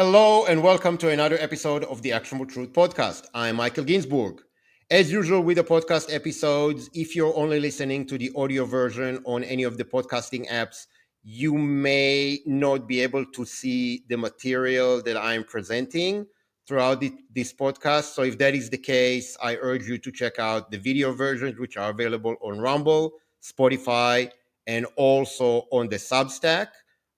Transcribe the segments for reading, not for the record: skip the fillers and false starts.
Hello and welcome to another episode of the Actionable Truth Podcast. I'm Michael Ginsburg. As usual with the podcast episodes, if you're only listening to the audio version on any of the podcasting apps, you may not be able to see the material that I'm presenting throughout this podcast. So if that is the case, I urge you to check out the video versions, which are available on Rumble, Spotify, and also on the Substack.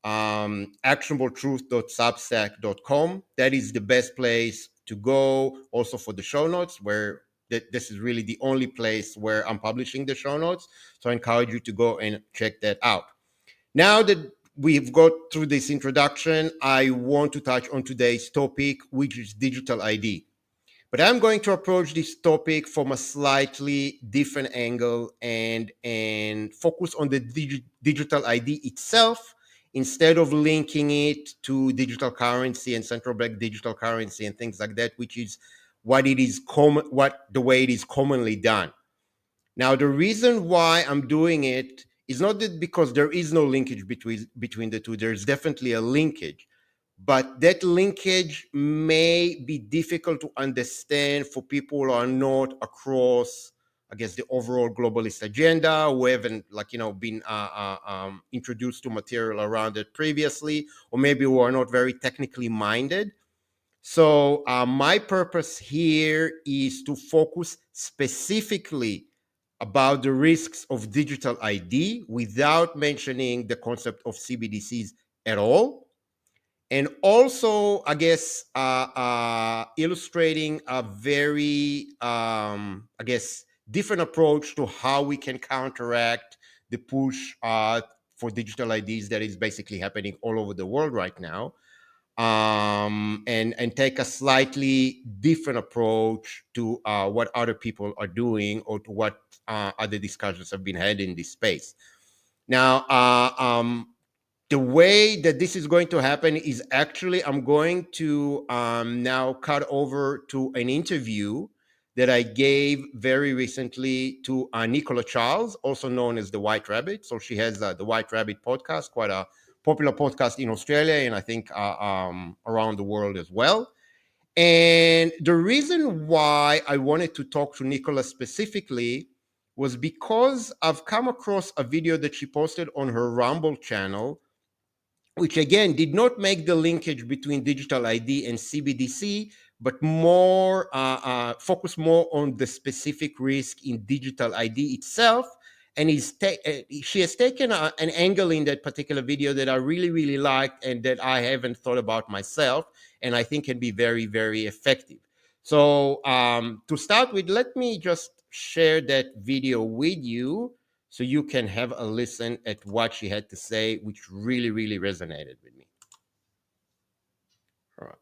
Actionabletruth.substack.com. That is the best place to go also for the show notes, where this is really the only place where I'm publishing the show notes. So I encourage you to go and check that out. Now that we've got through this introduction, I want to touch on today's topic, which is digital ID. But I'm going to approach this topic from a slightly different angle and focus on the digital ID itself instead of linking it to digital currency and central bank digital currency and things like that, which is what it is the way it is commonly done. Now, the reason why I'm doing it is not that because there is no linkage between the two. There's definitely a linkage, but that linkage may be difficult to understand for people who are not across, I guess, the overall globalist agenda, who haven't been introduced to material around it previously, or maybe who are not very technically minded. So my purpose here is to focus specifically about the risks of digital ID without mentioning the concept of CBDCs at all. And also, I guess, illustrating a very, different approach to how we can counteract the push for digital IDs that is basically happening all over the world right now, and take a slightly different approach to what other people are doing or to what other discussions have been had in this space. Now, the way that this is going to happen is actually I'm going to now cut over to an interview that I gave very recently to Nicola Charles, also known as the White Rabbit. So she has the White Rabbit podcast, quite a popular podcast in Australia and I think around the world as well. And the reason why I wanted to talk to Nicola specifically was because I've come across a video that she posted on her Rumble channel, which again did not make the linkage between digital ID and CBDC, but more focus more on the specific risk in digital ID itself. And she has taken an angle in that particular video that I really, really liked and that I haven't thought about myself, and I think can be very, very effective. So to start with, let me just share that video with you so you can have a listen at what she had to say, which really, really resonated with me. All right.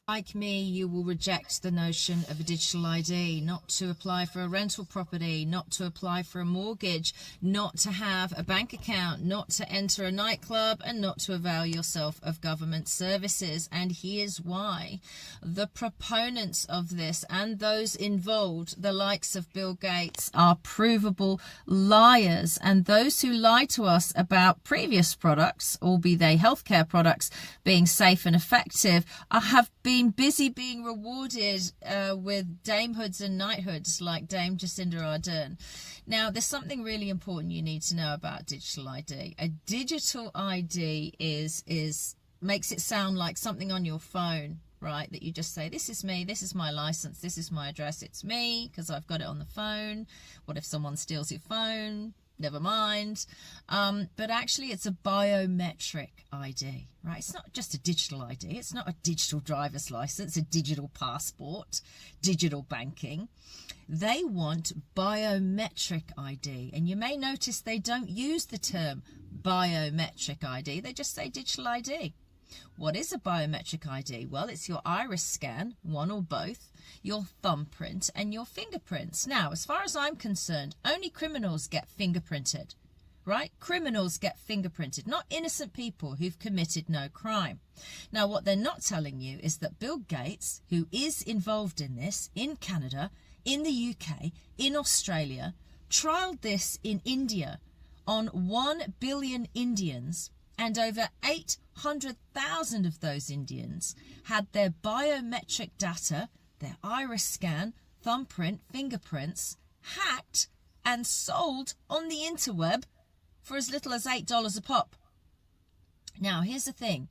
Like me, you will reject the notion of a digital ID, not to apply for a rental property, not to apply for a mortgage, not to have a bank account, not to enter a nightclub, and not to avail yourself of government services. And here's why. The proponents of this and those involved, the likes of Bill Gates, are provable liars. And those who lie to us about previous products, albeit they healthcare products, being safe and effective, have been busy being rewarded with damehoods and knighthoods like Dame Jacinda Ardern. Now, there's something really important you need to know about digital ID. A digital ID makes it sound like something on your phone, right? That you just say, this is me, this is my license, this is my address, it's me, because I've got it on the phone. What if someone steals your phone? Never mind. But actually it's a biometric ID, right? It's not just a digital ID. It's not a digital driver's license, a digital passport, digital banking. They want biometric ID. And you may notice they don't use the term biometric ID. They just say digital ID. What is a biometric ID? Well, it's your iris scan, one or both, your thumbprint and your fingerprints. Now, as far as I'm concerned, only criminals get fingerprinted, right? Criminals get fingerprinted, not innocent people who've committed no crime. Now, what they're not telling you is that Bill Gates, who is involved in this in Canada, in the UK, in Australia, trialed this in India on 1 billion Indians, And over 800,000 of those Indians had their biometric data, their iris scan, thumbprint, fingerprints, hacked and sold on the interweb for as little as $8 a pop. Now, here's the thing.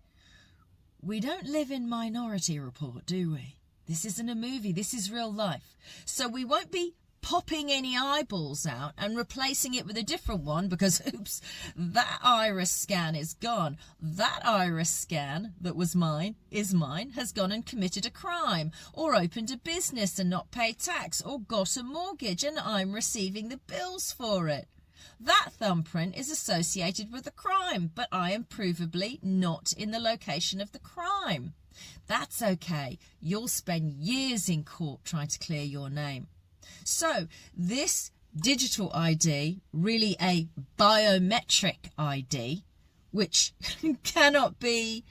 We don't live in Minority Report, do we? This isn't a movie. This is real life. So we won't be popping any eyeballs out and replacing it with a different one because, oops, that iris scan is gone. That iris scan that was mine, is mine, has gone and committed a crime or opened a business and not paid tax or got a mortgage and I'm receiving the bills for it. That thumbprint is associated with the crime, but I am provably not in the location of the crime. That's okay. You'll spend years in court trying to clear your name. So this digital ID, really a biometric ID, which cannot be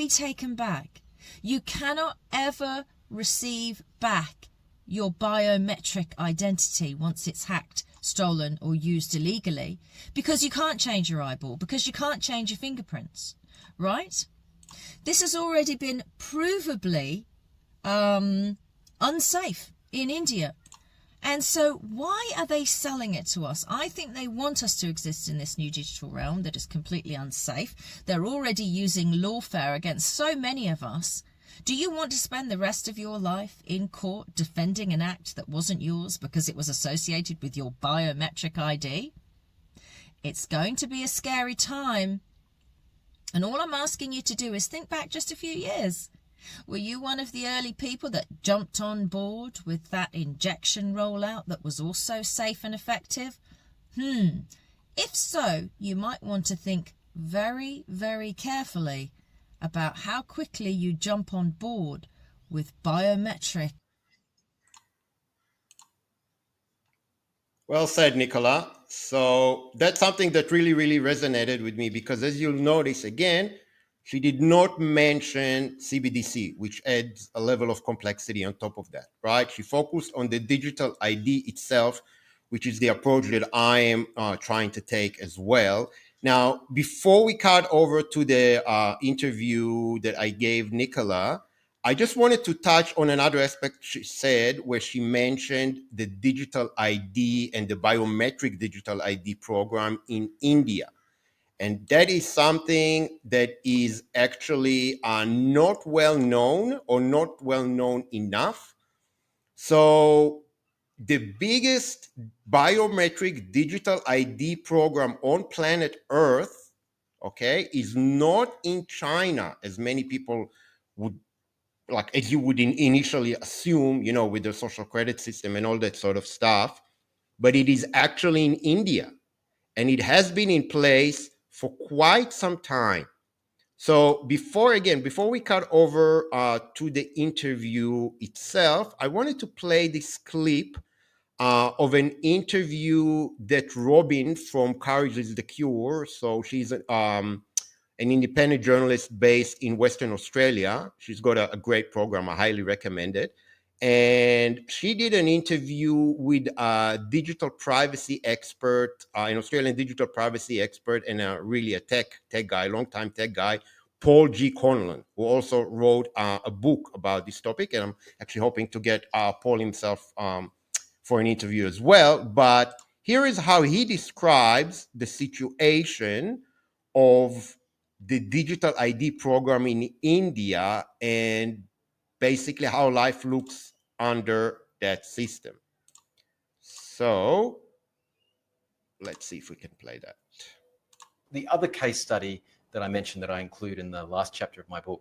taken back. You cannot ever receive back your biometric identity once it's hacked, stolen or used illegally, because you can't change your eyeball, because you can't change your fingerprints, right? This has already been provably unsafe in India. And so why are they selling it to us? I think they want us to exist in this new digital realm that is completely unsafe. They're already using lawfare against so many of us. Do you want to spend the rest of your life in court defending an act that wasn't yours because it was associated with your biometric ID? It's going to be a scary time. And all I'm asking you to do is think back just a few years. Were you one of the early people that jumped on board with that injection rollout that was also safe and effective? If so, you might want to think very, very carefully about how quickly you jump on board with biometric. Well said, Nicola. So that's something that really, really resonated with me because as you'll notice again, she did not mention CBDC, which adds a level of complexity on top of that, right? She focused on the digital ID itself, which is the approach that I am trying to take as well. Now, before we cut over to the interview that I gave Nicola, I just wanted to touch on another aspect she said, where she mentioned the digital ID and the biometric digital ID program in India. And that is something that is actually not well known or not well known enough. So the biggest biometric digital ID program on planet Earth, okay, is not in China, as many people would, like, as you would initially assume, you know, with the social credit system and all that sort of stuff, but it is actually in India. And it has been in place for quite some time. So before we cut over to the interview itself, I wanted to play this clip of an interview that Robin from Courage is the Cure. So she's an independent journalist based in Western Australia. She's got a great program. I highly recommend it. And she did an interview with a digital privacy expert, an Australian digital privacy expert, and really a tech guy, longtime tech guy, Paul G. Conlon, who also wrote a book about this topic. And I'm actually hoping to get Paul himself for an interview as well. But here is how he describes the situation of the digital ID program in India and basically how life looks under that system. So let's see if we can play that. The other case study that I mentioned that I include in the last chapter of my book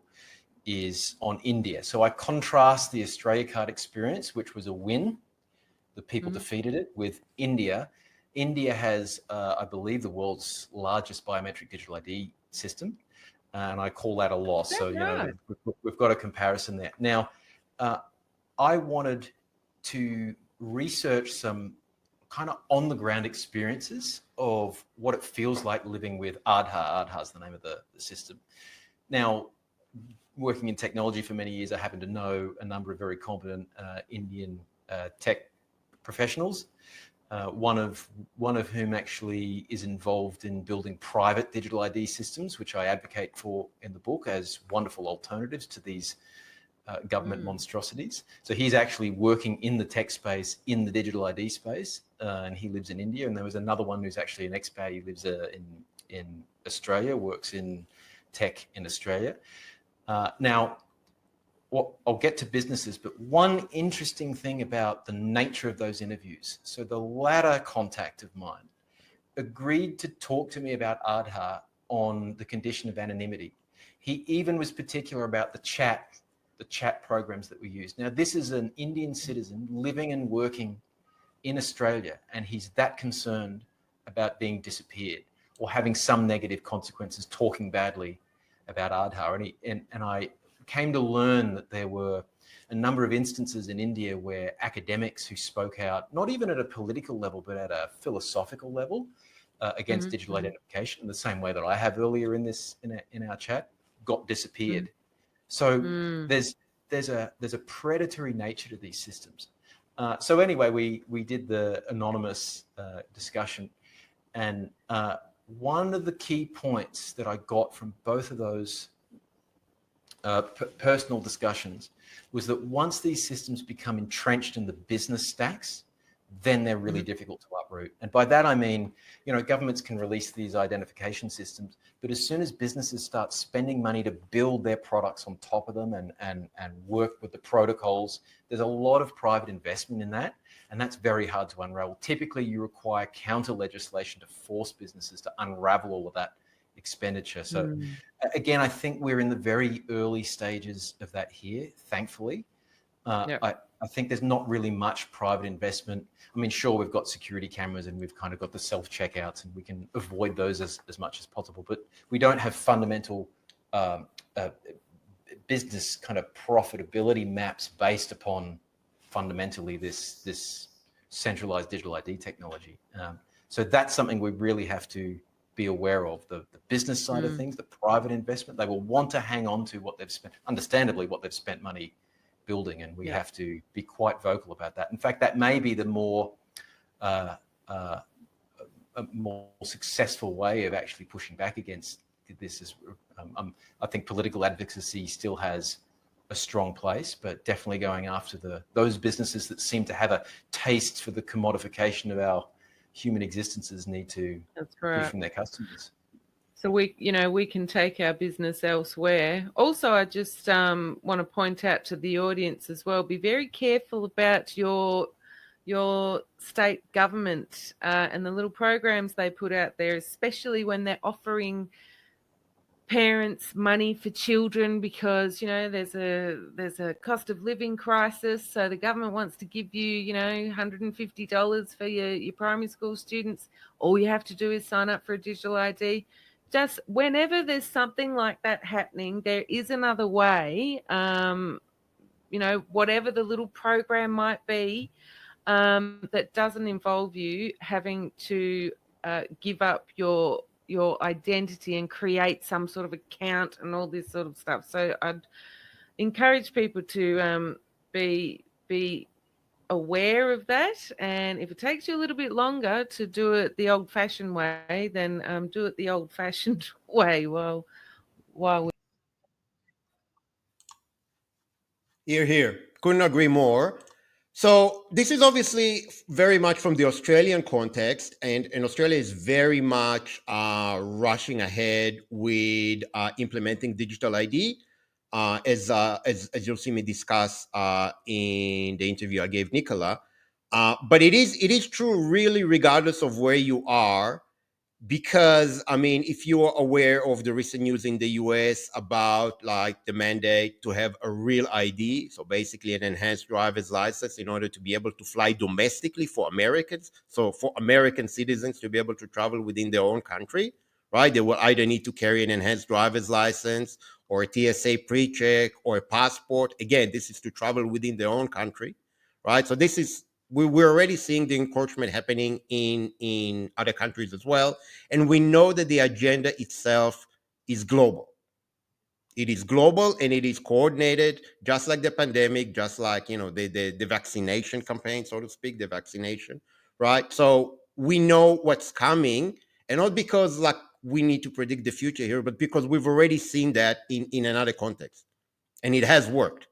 is on India. So I contrast the Australia Card experience, which was a win. The people defeated it, with India. India has, I believe, the world's largest biometric digital ID system. And I call that a loss. So, you know, we've got a comparison there. Now, I wanted to research some kind of on-the-ground experiences of what it feels like living with Aadhaar. Aadhaar is the name of the system. Now, working in technology for many years, I happen to know a number of very competent Indian tech professionals. one of whom actually is involved in building private digital ID systems, which I advocate for in the book as wonderful alternatives to these government monstrosities. So he's actually working in the tech space, in the digital ID space, and he lives in India. And there was another one who's actually an expat. He lives in Australia, works in tech in Australia. Now, I'll get to businesses, but one interesting thing about the nature of those interviews. So the latter contact of mine agreed to talk to me about Aadhaar on the condition of anonymity. He even was particular about the chat programs that we use. Now, this is an Indian citizen living and working in Australia, and he's that concerned about being disappeared or having some negative consequences, talking badly about Aadhaar. And I came to learn that there were a number of instances in India where academics who spoke out, not even at a political level, but at a philosophical level, against digital identification, in the same way that I have earlier in our chat, got disappeared. So there's a predatory nature to these systems. So anyway, we did the anonymous discussion, and one of the key points that I got from both of those personal discussions was that once these systems become entrenched in the business stacks, then they're really difficult to uproot. And by that I mean, governments can release these identification systems, but as soon as businesses start spending money to build their products on top of them and work with the protocols, there's a lot of private investment in that, and that's very hard to unravel. Typically, you require counter legislation to force businesses to unravel all of that expenditure. So again, I think we're in the very early stages of that here, thankfully. I think there's not really much private investment. I mean, sure, we've got security cameras and we've kind of got the self-checkouts and we can avoid those as much as possible, but we don't have fundamental business kind of profitability maps based upon fundamentally this centralized digital ID technology. So that's something we really have to be aware of, the business side of things, the private investment. They will want to hang on to what they've spent, understandably, what they've spent money building, and we have to be quite vocal about that. In fact, that may be the more successful way of actually pushing back against this. Is I think political advocacy still has a strong place, but definitely going after those businesses that seem to have a taste for the commodification of our human existences need to hear from their customers. So we can take our business elsewhere. Also, I just want to point out to the audience as well, be very careful about your state government and the little programs they put out there, especially when they're offering parents money for children, because there's a cost of living crisis, so the government wants to give you $150 for your primary school students. All you have to do is sign up for a digital ID. Just whenever there's something like that happening, there is another way, whatever the little program might be, that doesn't involve you having to give up your identity and create some sort of account and all this sort of stuff. So I'd encourage people to be aware of that, and if it takes you a little bit longer to do it the old-fashioned way, then do it the old-fashioned way while we... Here. Couldn't agree more. So this is obviously very much from the Australian context, and Australia is very much rushing ahead with implementing digital ID, as you'll see me discuss in the interview I gave Nicola. But it is true, really, regardless of where you are, because I mean, if you are aware of the recent news in the US about like the mandate to have a real ID, so basically an enhanced driver's license in order to be able to fly domestically for Americans, so for American citizens to be able to travel within their own country, right? They will either need to carry an enhanced driver's license or a TSA pre-check or a passport. Again, this is to travel within their own country, right? So this is, we're already seeing the encroachment happening in other countries as well. And we know that the agenda itself is global. It is global and it is coordinated, just like the pandemic, just like, the vaccination campaign, so to speak, the vaccination right? So we know what's coming, and not because like we need to predict the future here, but because we've already seen that in another context, and it has worked,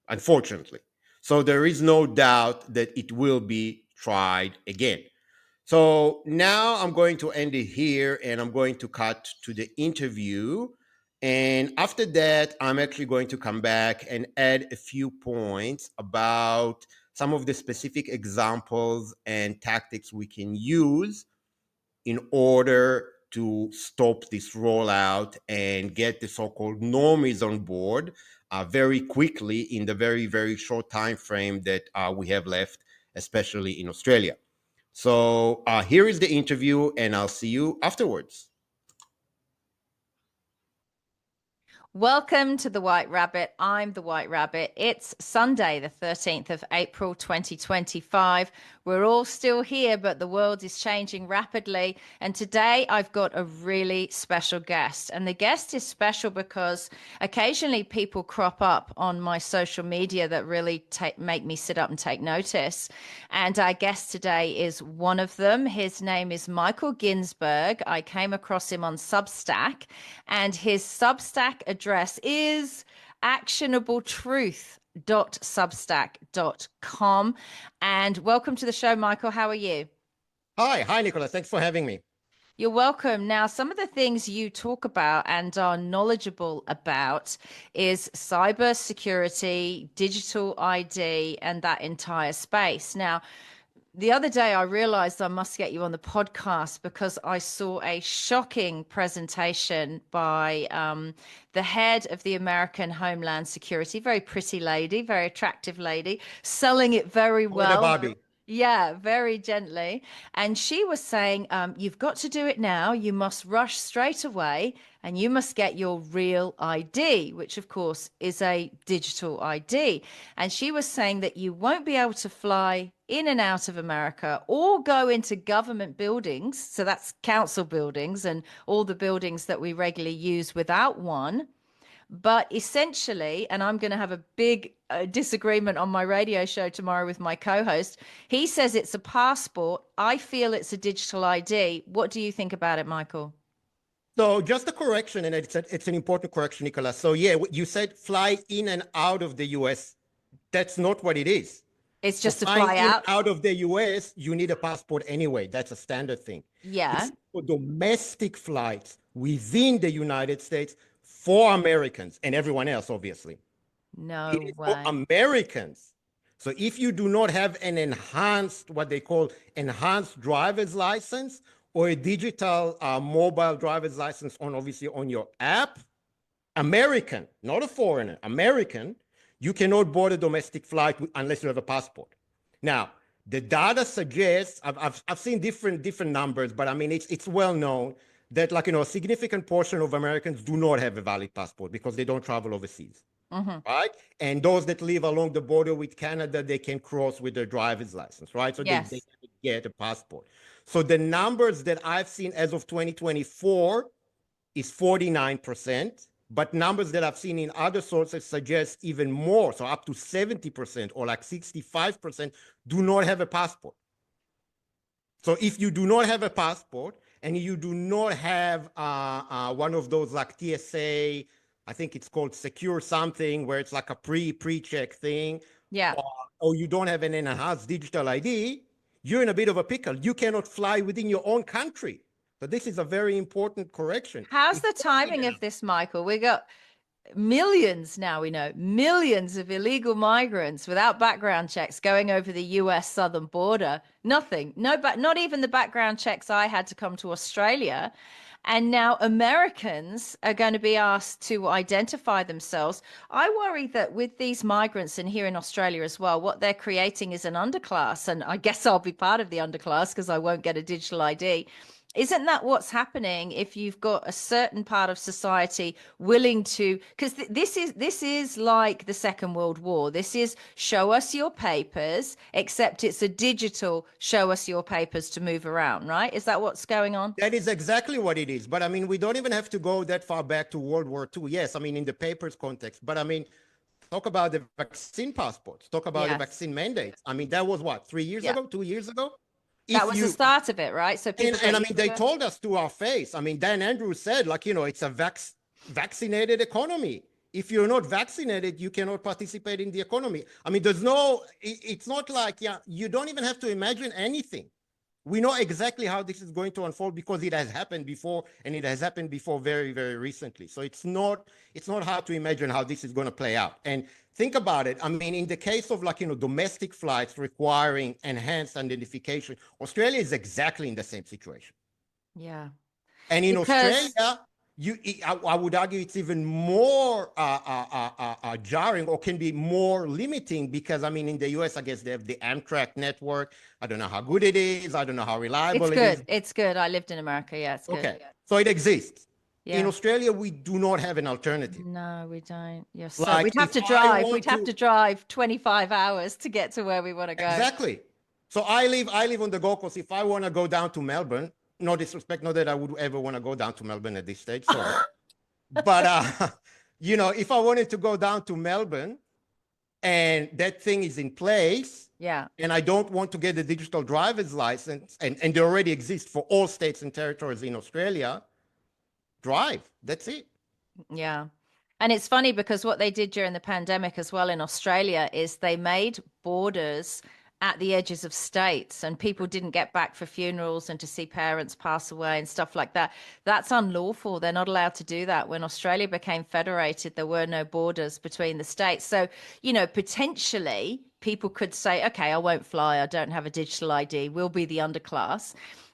unfortunately. So there is no doubt that it will be tried again. So now I'm going to end it here, and I'm going to cut to the interview. And after that, I'm actually going to come back and add a few points about some of the specific examples and tactics we can use in order to stop this rollout and get the so-called normies on board very quickly in the very, very short time frame that we have left, especially in Australia. So here is the interview, and I'll see you afterwards. Welcome to the White Rabbit. I'm the White Rabbit. It's Sunday, the 13th of April, 2025. We're all still here, but the world is changing rapidly. And today I've got a really special guest. And the guest is special because occasionally people crop up on my social media that really make me sit up and take notice. And our guest today is one of them. His name is Michael Ginsberg. I came across him on Substack, and his Substack address is actionabletruth.substack.com. And welcome to the show, Michael. How are you? Hi, Nicola. Thanks for having me. You're welcome. Now, some of the things you talk about and are knowledgeable about is cybersecurity, digital ID, and that entire space. Now, the other day, I realized I must get you on the podcast because I saw a shocking presentation by the head of the American Homeland Security, very pretty lady, very attractive lady, selling it very well. Barbie. Yeah, very gently. And she was saying, you've got to do it now. You must rush straight away, and you must get your real ID, which of course is a digital ID. And she was saying that you won't be able to fly in and out of America or go into government buildings. So that's council buildings and all the buildings that we regularly use without one. But essentially, and I'm going to have a big disagreement on my radio show tomorrow with my co-host. He says it's a passport. I feel it's a digital ID. What do you think about it, Michael? So just a correction, and it's an important correction, Nicola. So yeah, you said fly in and out of the U.S. That's not what it is. It's just to fly out of the U.S., you need a passport anyway. That's a standard thing. Yeah. It's for domestic flights within the United States for Americans and everyone else, obviously. No it is way. For Americans. So if you do not have an enhanced, what they call enhanced driver's license or a digital mobile driver's license obviously on your app, American, not a foreigner, American, you cannot board a domestic flight unless you have a passport. Now, the data suggests, I've seen different numbers, but I mean, it's well known that a significant portion of Americans do not have a valid passport because they don't travel overseas, right? And those that live along the border with Canada, they can cross with their driver's license, right? So yes. they get a passport. So the numbers that I've seen as of 2024 is 49%, but numbers that I've seen in other sources suggest even more, so up to 70% or like 65% do not have a passport. So if you do not have a passport and you do not have one of those like TSA, I think it's called secure something, where it's like a pre-check thing, yeah, or you don't have an enhanced digital ID, you're in a bit of a pickle. You cannot fly within your own country. So this is a very important correction. How's the timing of this, Michael? We got millions now, millions of illegal migrants without background checks going over the US southern border. Nothing, not even the background checks I had to come to Australia. And now Americans are going to be asked to identify themselves. I worry that with these migrants, and here in Australia as well, what they're creating is an underclass. And I guess I'll be part of the underclass because I won't get a digital ID. Isn't that what's happening if you've got a certain part of society willing to, because this is like the Second World War. This is show us your papers, except it's a digital show us your papers to move around, right? Is that what's going on? That is exactly what it is. But I mean, we don't even have to go that far back to World War II. Yes, I mean, in the papers context, but I mean, talk about the vaccine passports, talk about the Yes. vaccine mandates. I mean, that was what, 3 years Yeah. ago, 2 years ago? That If was you, the start of it, right? So people and I get mean, they used to it. told us to our face. I mean, Dan Andrews said, like, you know, it's a vaccinated economy. If you're not vaccinated, you cannot participate in the economy. I mean, it's not like, yeah, you don't even have to imagine anything. We know exactly how this is going to unfold because it has happened before, and it has happened before very, very recently. So it's not hard to imagine how this is going to play out. And think about it. I mean, in the case of, like, you know, domestic flights requiring enhanced identification, Australia is exactly in the same situation. Yeah. And in Because- Australia, I would argue it's even more jarring, or can be more limiting, because I mean, in the US, I guess they have the Amtrak network. I don't know how good it is. I don't know how reliable It's it good. is. It's good. I lived in America. Yeah, it's good. Okay, so it exists. Yeah. In Australia, we do not have an alternative. No, we don't. You're so Like, we'd have if to I drive. want We'd have to drive 25 hours to get to where we want to go. Exactly. So I live on the Gold Coast. If I want to go down to Melbourne, no disrespect, not that I would ever want to go down to Melbourne at this stage. Sorry. But, you know, if I wanted to go down to Melbourne and that thing is in place, Yeah. and I don't want to get a digital driver's license, and they already exist for all states and territories in Australia, drive. That's it. Yeah. And it's funny because what they did during the pandemic as well in Australia is they made borders at the edges of states, and people didn't get back for funerals and to see parents pass away and stuff like that. That's unlawful. They're not allowed to do that. When Australia became federated, there were no borders between the states. So, you know, potentially people could say, okay, I won't fly. I don't have a digital ID. We'll be the underclass.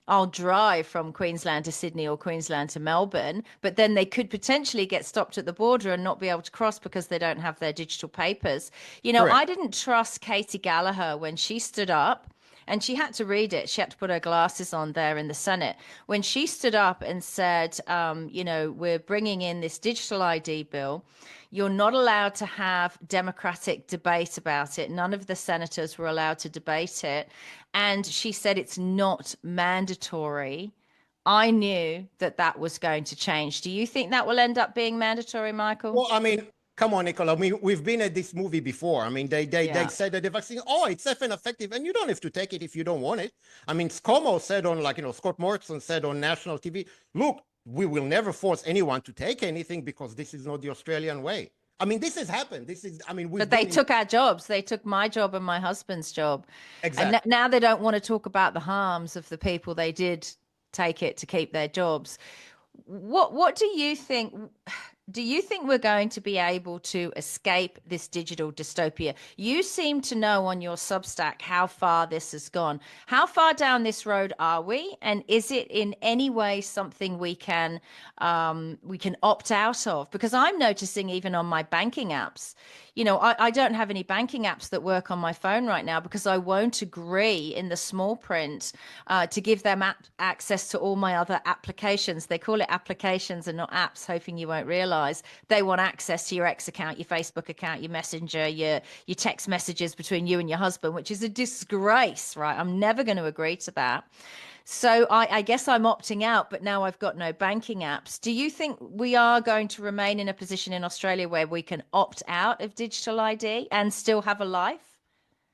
I'll drive from Queensland to Sydney or Queensland to Melbourne, but then they could potentially get stopped at the border and not be able to cross because they don't have their digital papers. You know, Correct. I didn't trust Katie Gallagher when she stood up, and she had to read it. She had to put her glasses on there in the Senate. When she stood up and said, you know, we're bringing in this digital ID bill. You're not allowed to have democratic debate about it. None of the senators were allowed to debate it. And she said it's not mandatory. I knew that that was going to change. Do you think that will end up being mandatory, Michael? Well, I mean, come on, Nicola. I mean, we've been at this movie before. I mean, they Yeah. said that the vaccine, it's safe and effective, and you don't have to take it if you don't want it. I mean, ScoMo said on, like, you know, Scott Morrison said on national TV, look, we will never force anyone to take anything because this is not the Australian way. I mean, this has happened. But they took our jobs. They took my job and my husband's job. Exactly. And now they don't want to talk about the harms of the people they did take it to keep their jobs. What do you think? Do you think we're going to be able to escape this digital dystopia? You seem to know on your Substack how far this has gone. How far down this road are we? And is it in any way something we can opt out of? Because I'm noticing even on my banking apps, you know, I don't have any banking apps that work on my phone right now because I won't agree in the small print to give them access to all my other applications. They call it applications and not apps, hoping you won't realize. They want access to your X account, your Facebook account, your Messenger, your text messages between you and your husband, which is a disgrace, right? I'm never going to agree to that. So I guess I'm opting out, but now I've got no banking apps. Do you think we are going to remain in a position in Australia where we can opt out of digital ID and still have a life?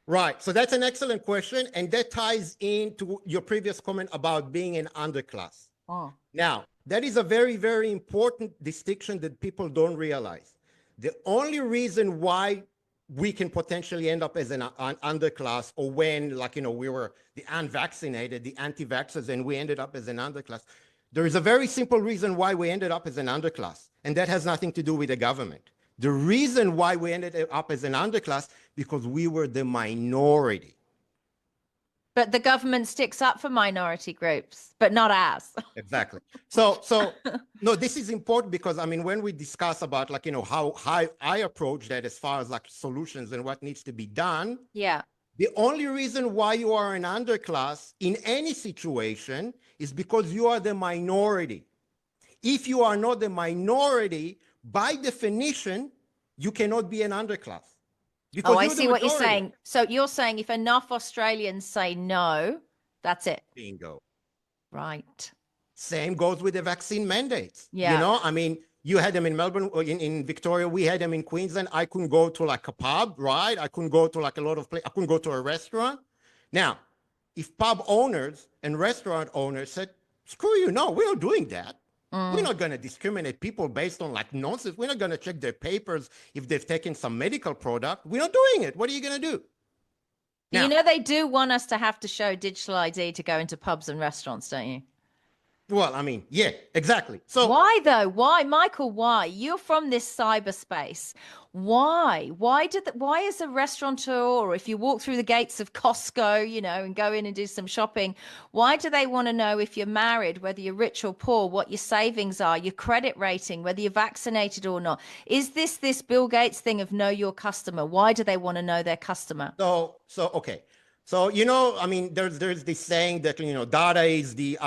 Right. So that's an excellent question. And that ties into your previous comment about being an underclass. Oh. Now, that is a very, very important distinction that people don't realize. The only reason why we can potentially end up as an underclass, or when, like, you know, we were the unvaccinated, the anti-vaxxers, and we ended up as an underclass, there is a very simple reason why we ended up as an underclass, and that has nothing to do with the government. The reason why we ended up as an underclass, because we were the minority. But the government sticks up for minority groups, but not ours. Exactly. So no, this is important because, I mean, when we discuss about, like, you know, how I approach that as far as like solutions and what needs to be done. Yeah. The only reason why you are an underclass in any situation is because you are the minority. If you are not the minority, by definition, you cannot be an underclass. Because I you're the see what you're majority. saying. So you're saying if enough Australians say no, that's it. Bingo. Right. Same goes with the vaccine mandates. Yeah. You know, I mean, You had them in Melbourne, or in Victoria. We had them in Queensland. I couldn't go to like a pub, right? I couldn't go to like a lot of places. I couldn't go to a restaurant. Now, if pub owners and restaurant owners said, screw you, no, we're not doing that. We're not going to discriminate people based on like nonsense. We're not going to check their papers if they've taken some medical product. We're not doing it. What are you going to do? Now, You know, they do want us to have to show digital ID to go into pubs and restaurants, don't you? well, I mean, yeah, exactly. So Why though? Why, Michael? Why? You're from this cyberspace. Why? Why is a restaurateur, or if you walk through the gates of Costco, you know, and go in and do some shopping, why do they want to know if you're married, whether you're rich or poor, what your savings are, your credit rating, whether you're vaccinated or not? Is this Bill Gates thing of know your customer? Why do they want to know their customer? okay. So, you know, I mean, there's this saying that, you know, data is the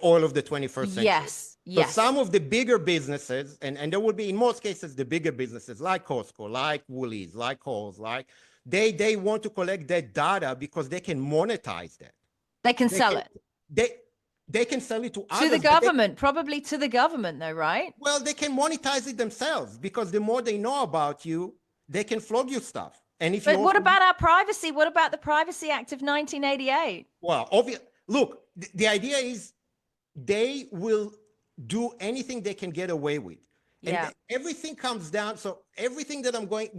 oil of the 21st century. Yes, So yes. some of the bigger businesses, and there will be, in most cases, the bigger businesses like Costco, like Woolies, like Coles, like they want to collect that data because they can monetize that. They can They sell can- it They can sell it to to others. the but they- government, probably to the government, though, right? well, they can monetize it themselves because the more they know about you, they can flog you stuff. And if But you what also- about our privacy? What about the Privacy Act of 1988? Well, look, the idea is they will do anything they can get away with. And Yeah. everything comes down. So everything that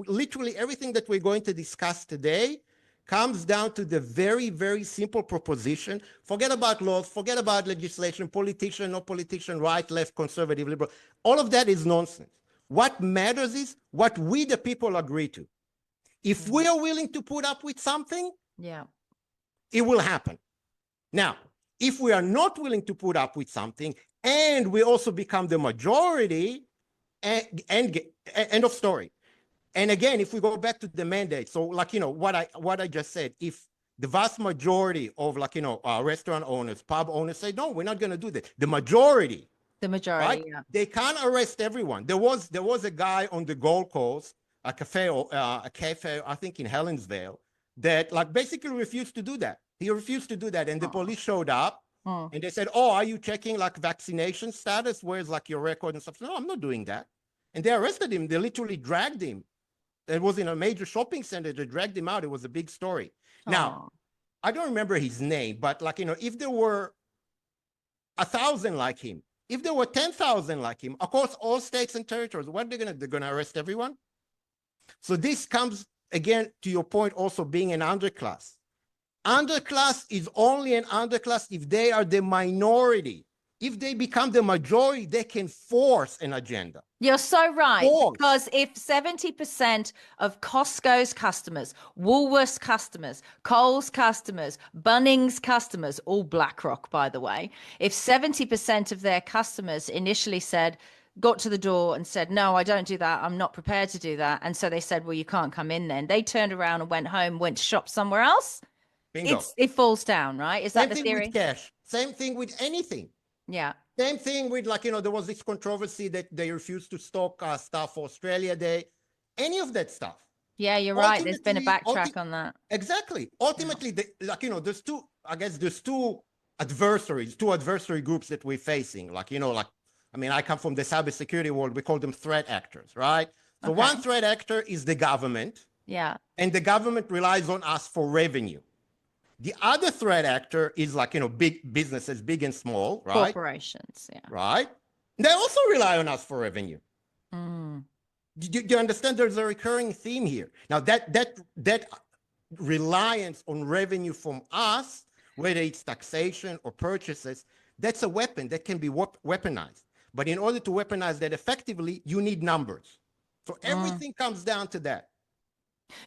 literally everything that we're going to discuss today comes down to the very, very simple proposition. Forget about laws, forget about legislation, politician, no politician, right, left, conservative, liberal. All of that is nonsense. What matters is what we, the people, agree to. If we are willing to put up with something, Yeah. it will happen. Now, if we are not willing to put up with something and we also become the majority, end of story. And again, if we go back to the mandate, so like, you know, what I just said, if the vast majority of like, you know, restaurant owners, pub owners say, no, we're not going to do that. The majority, The majority, right? yeah. They can't arrest everyone. There was a guy on the Gold Coast, a cafe, I think in Helensvale, that like basically refused to do that. He refused to do that. And the police showed up Hmm. and they said, oh, are you checking like vaccination status? Where's like your record and stuff? No, I'm not doing that. And they arrested him. They literally dragged him. It was in a major shopping center. They dragged him out. It was a big story. Now, Oh. I don't remember his name, but like, you know, if there were 1,000 like him, if there were 10,000 like him, across all states and territories, what they're gonna arrest everyone? So this comes again to your point, also being an underclass. Underclass is only an underclass if they are the minority. If they become the majority, they can force an agenda. You're so right. Force. Because if 70% of Costco's customers, Woolworths customers, Coles customers, Bunnings customers, all BlackRock, by the way, if 70% of their customers initially got to the door and said, no, I don't do that. I'm not prepared to do that. And so they said, well, you can't come in then. They turned around and went home, went to shop somewhere else. Bingo. It falls down, right? Is Same that the thing theory? with cash. Same thing with anything. Yeah. Same thing with like, you know, there was this controversy that they refused to stock stuff for Australia Day. Any of that stuff. Yeah, you're right. There's been a Ultimately- backtrack on that. Exactly. Ultimately, like, you know, there's two adversary groups that we're facing. Like, you know, like, I mean, I come from the cybersecurity world. We call them threat actors, right? So Okay. one threat actor is the government, Yeah. and the government relies on us for revenue. The other threat actor is like, you know, big businesses, big and small, right? Corporations. Yeah. Right? They also rely on us for revenue. Mm. Do you understand? There's a recurring theme here. Now that reliance on revenue from us, whether it's taxation or purchases, that's a weapon that can be weaponized. But in order to weaponize that effectively, you need numbers. So everything comes down to that.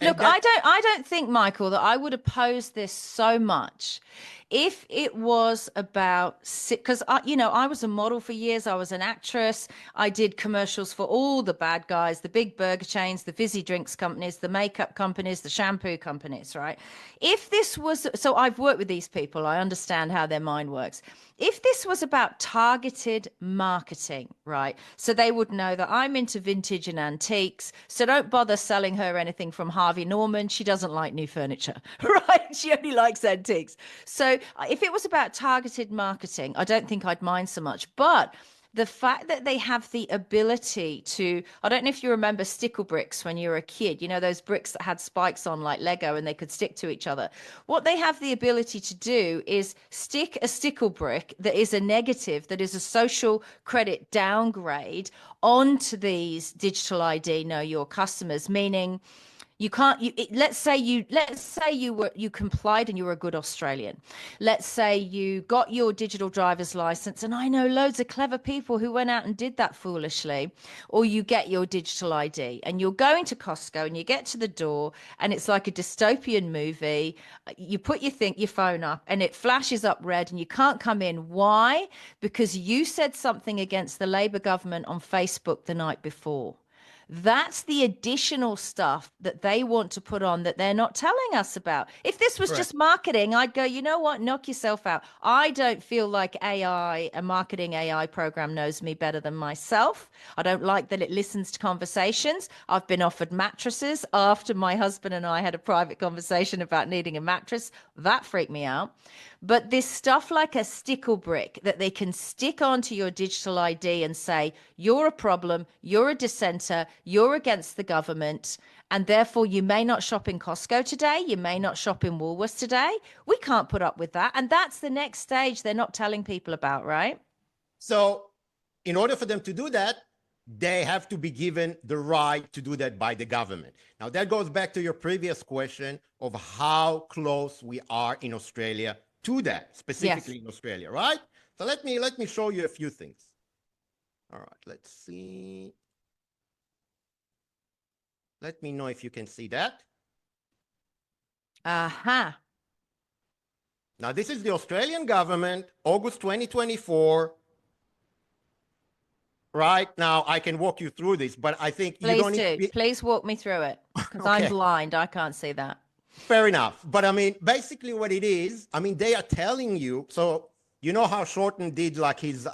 And Look, I don't think, Michael, that I would oppose this so much if it was about, because I was a model for years. I was an actress. I did commercials for all the bad guys, the big burger chains, the fizzy drinks companies, the makeup companies, the shampoo companies, right? If this was, so I've worked with these people. I understand how their mind works. If this was about targeted marketing, right? So they would know that I'm into vintage and antiques. So don't bother selling her anything from Harvey Norman. She doesn't like new furniture, right? She only likes antiques. So if it was about targeted marketing, I don't think I'd mind so much. But the fact that they have the ability to, I don't know if you remember stickle bricks when you were a kid, you know, those bricks that had spikes on like Lego and they could stick to each other. What they have the ability to do is stick a stickle brick that is a negative, that is a social credit downgrade onto these digital ID know your customers, meaning you can't let's say you complied and you were a good Australian. Let's say you got your digital driver's license, and I know loads of clever people who went out and did that foolishly. Or you get your digital ID and you're going to Costco and you get to the door and it's like a dystopian movie. You put your phone up and it flashes up red and you can't come in. Why? Because you said something against the Labour government on Facebook the night before. That's the additional stuff that they want to put on that they're not telling us about. If this was just marketing, I'd go, you know what, knock yourself out. I don't feel like a marketing AI program knows me better than myself. I don't like that it listens to conversations. I've been offered mattresses after my husband and I had a private conversation about needing a mattress. That freaked me out. But this stuff like a stickle brick that they can stick onto your digital ID and say, you're a problem, you're a dissenter, you're against the government, and therefore you may not shop in Costco today, you may not shop in Woolworths today. We can't put up with that. And that's the next stage they're not telling people about, right? So in order for them to do that, they have to be given the right to do that by the government. Now, that goes back to your previous question of how close we are in Australia to that, specifically in Australia, right? So let me show you a few things. All right, let's see. Let me know if you can see that. Aha. Now, this is the Australian government, August 2024. Right now, I can walk you through this, but I think you don't need to be... Please walk me through it, because I'm blind. I can't see that. Fair enough. But I mean, basically what it is, I mean, they are telling you, so you know how Shorten did like his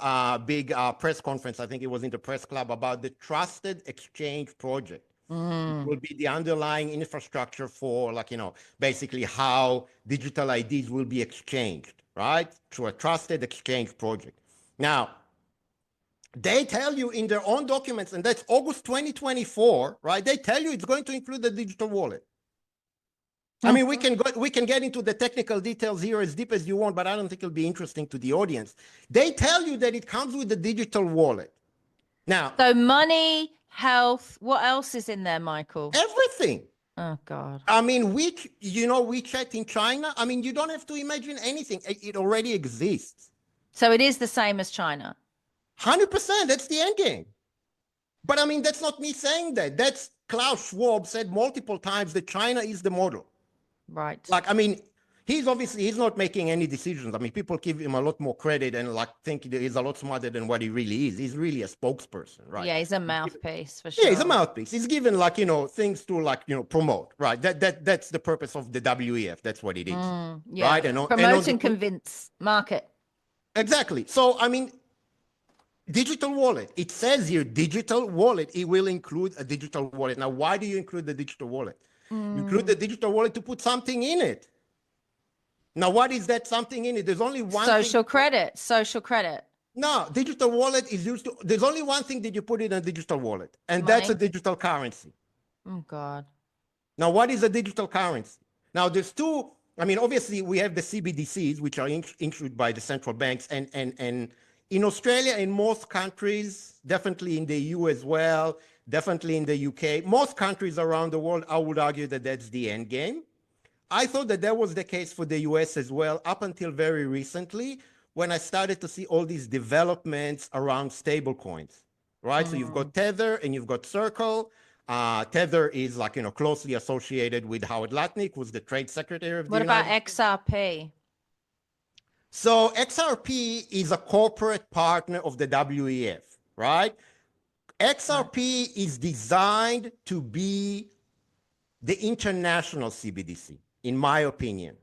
big press conference, I think it was in the press club, about the Trusted Exchange Project. It will be the underlying infrastructure for, like, you know, basically how digital IDs will be exchanged, right? Through a Trusted Exchange Project. Now, they tell you in their own documents, and that's August 2024, right? They tell you it's going to include the digital wallet. I mean, we can get into the technical details here as deep as you want, but I don't think it'll be interesting to the audience. They tell you that it comes with the digital wallet. Now, so money, health, what else is in there, Michael? Everything. Oh God. I mean, WeChat in China, I mean, you don't have to imagine anything. It already exists. So it is the same as China. 100%. That's the end game. But I mean, that's not me saying that. That's Klaus Schwab said multiple times that China is the model. Right. Like, I mean, he's not making any decisions. I mean, people give him a lot more credit and like think he's a lot smarter than what he really is. He's really a spokesperson, right? Yeah, he's a mouthpiece for sure. Yeah, he's a mouthpiece. He's given like, you know, things to like, you know, promote, right? That's the purpose of the WEF. That's what it is, yeah. right? Promote and convince, market. Exactly. So, I mean, digital wallet. It says here, digital wallet. It will include a digital wallet. Now, why do you include the digital wallet? You include the digital wallet to put something in it. Now, what is that something in it? There's only one social credit. Social credit. No, digital wallet is used to, there's only one thing that you put in a digital wallet, and that's a digital currency. Oh, God. Now, what is a digital currency? Now, there's two, I mean, obviously, we have the CBDCs, which are issued by the central banks, and in Australia, in most countries, definitely in the EU as well, definitely in the UK, most countries around the world, I would argue that that's the end game. I thought that was the case for the US as well, up until very recently, when I started to see all these developments around stablecoins, right? So you've got Tether and you've got Circle. Tether is like, you know, closely associated with Howard Lutnick, who's the trade secretary of the United States. What about XRP? So XRP is a corporate partner of the WEF, right? XRP is designed to be the international CBDC, in my opinion.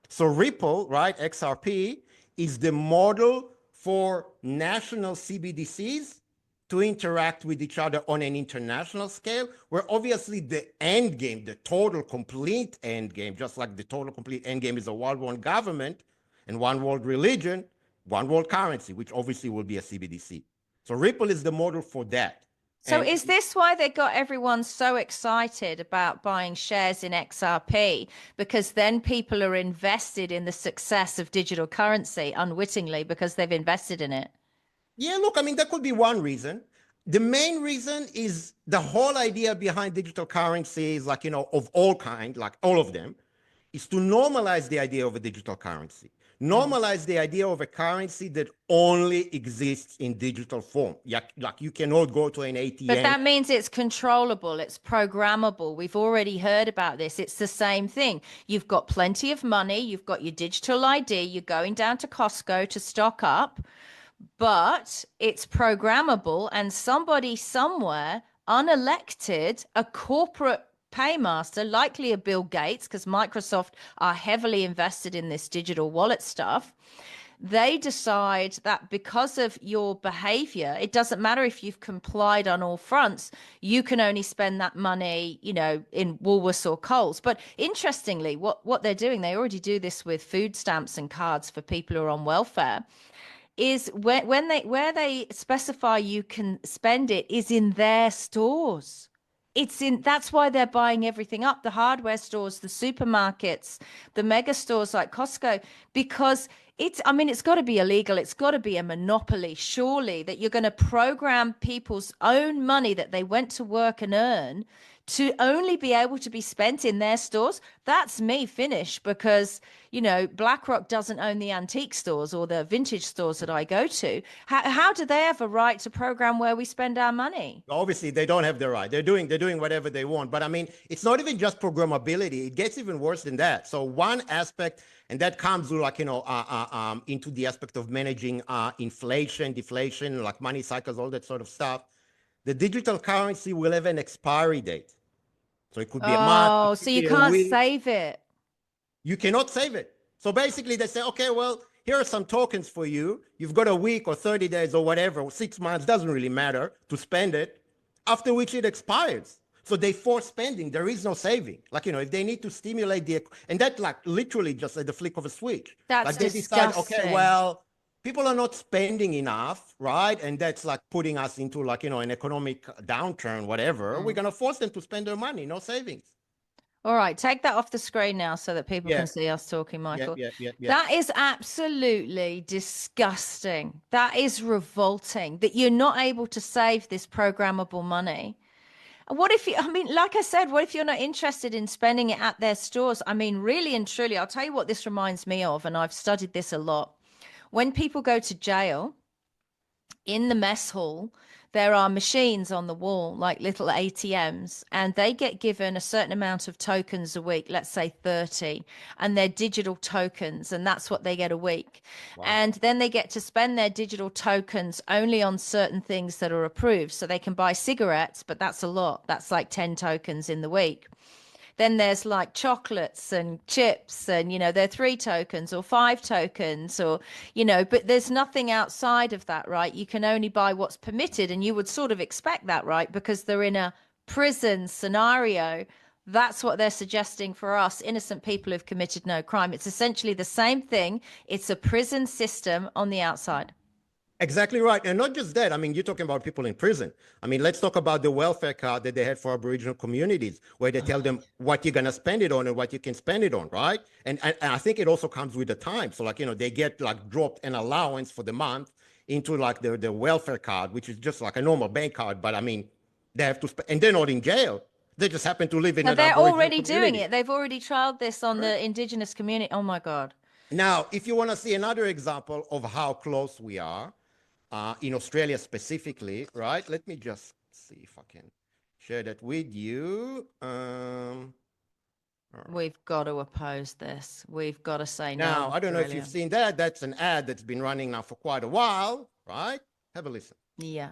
So Ripple, right, XRP, is the model for national CBDCs to interact with each other on an international scale, where obviously the end game, the total complete end game, just like the total complete end game is a one government and one world religion, one world currency, which obviously will be a CBDC. So Ripple is the model for that. So And- is this why they got everyone so excited about buying shares in XRP? Because then people are invested in the success of digital currency unwittingly because they've invested in it. Yeah, look, I mean, that could be one reason. The main reason is the whole idea behind digital currencies, like, of all kind, like all of them, is to normalize the idea of a digital currency. Normalize the idea of a currency that only exists in digital form. Like you cannot go to an ATM. But that means it's controllable, it's programmable. We've already heard about this. It's the same thing. You've got plenty of money, you've got your digital ID, you're going down to Costco to stock up, but it's programmable, and somebody somewhere, unelected, a corporate paymaster, likely a Bill Gates, because Microsoft are heavily invested in this digital wallet stuff. They decide that because of your behavior, it doesn't matter if you've complied on all fronts, you can only spend that money, in Woolworths or Coles. But interestingly, what they're doing, they already do this with food stamps and cards for people who are on welfare, is where they specify you can spend it is in their stores. That's why they're buying everything up, the hardware stores, the supermarkets, the mega stores like Costco, because it's got to be illegal. It's got to be a monopoly, surely, that you're going to program people's own money that they went to work and earn to only be able to be spent in their stores. That's me finished, because, BlackRock doesn't own the antique stores or the vintage stores that I go to. How do they have a right to program where we spend our money? Obviously, they don't have the right. They're doing whatever they want. But I mean, it's not even just programmability. It gets even worse than that. So one aspect, and that comes like, into the aspect of managing inflation, deflation, like money cycles, all that sort of stuff. The digital currency will have an expiry date. So it could be a month. Oh, so you can't save it. You cannot save it. So basically they say, okay, well, here are some tokens for you. You've got a week or 30 days or whatever, or 6 months, doesn't really matter, to spend it, after which it expires. So they force spending. There is no saving. Like, if they need to stimulate and that like literally just at the flick of a switch. That's like they disgusting. decide, okay, well, people are not spending enough, right? And that's like putting us into like, an economic downturn, whatever. We're going to force them to spend their money, no savings. All right, take that off the screen now so that people can see us talking, Michael. Yeah. That is absolutely disgusting. That is revolting that you're not able to save this programmable money. What if like I said, what if you're not interested in spending it at their stores? I mean, really and truly, I'll tell you what this reminds me of, and I've studied this a lot. When people go to jail, in the mess hall, there are machines on the wall, like little ATMs, and they get given a certain amount of tokens a week, let's say 30, and they're digital tokens, and that's what they get a week. Wow. And then they get to spend their digital tokens only on certain things that are approved. So they can buy cigarettes, but that's a lot. That's like 10 tokens in the week. Then there's like chocolates and chips, and, they're 3 tokens or 5 tokens, or, but there's nothing outside of that, right? You can only buy what's permitted, and you would sort of expect that, right? Because they're in a prison scenario. That's what they're suggesting for us, innocent people who've committed no crime. It's essentially the same thing. It's a prison system on the outside. Exactly right. And not just that. I mean, you're talking about people in prison. I mean, let's talk about the welfare card that they had for Aboriginal communities, where they tell them what you're going to spend it on and what you can spend it on, right? And I think it also comes with the time. So like, they get like dropped an allowance for the month into like the welfare card, which is just like a normal bank card. But I mean, they have to spend, and they're not in jail. They just happen to live in an they're Aboriginal already community. doing it. They've already trialed this on the Indigenous community. Oh my God. Now, if you want to see another example of how close we are, in Australia specifically, right? Let me just see if I can share that with you. We've got to oppose this. We've got to say no. Now, I don't know if you've seen that. That's an ad that's been running now for quite a while, right? Have a listen. Yeah.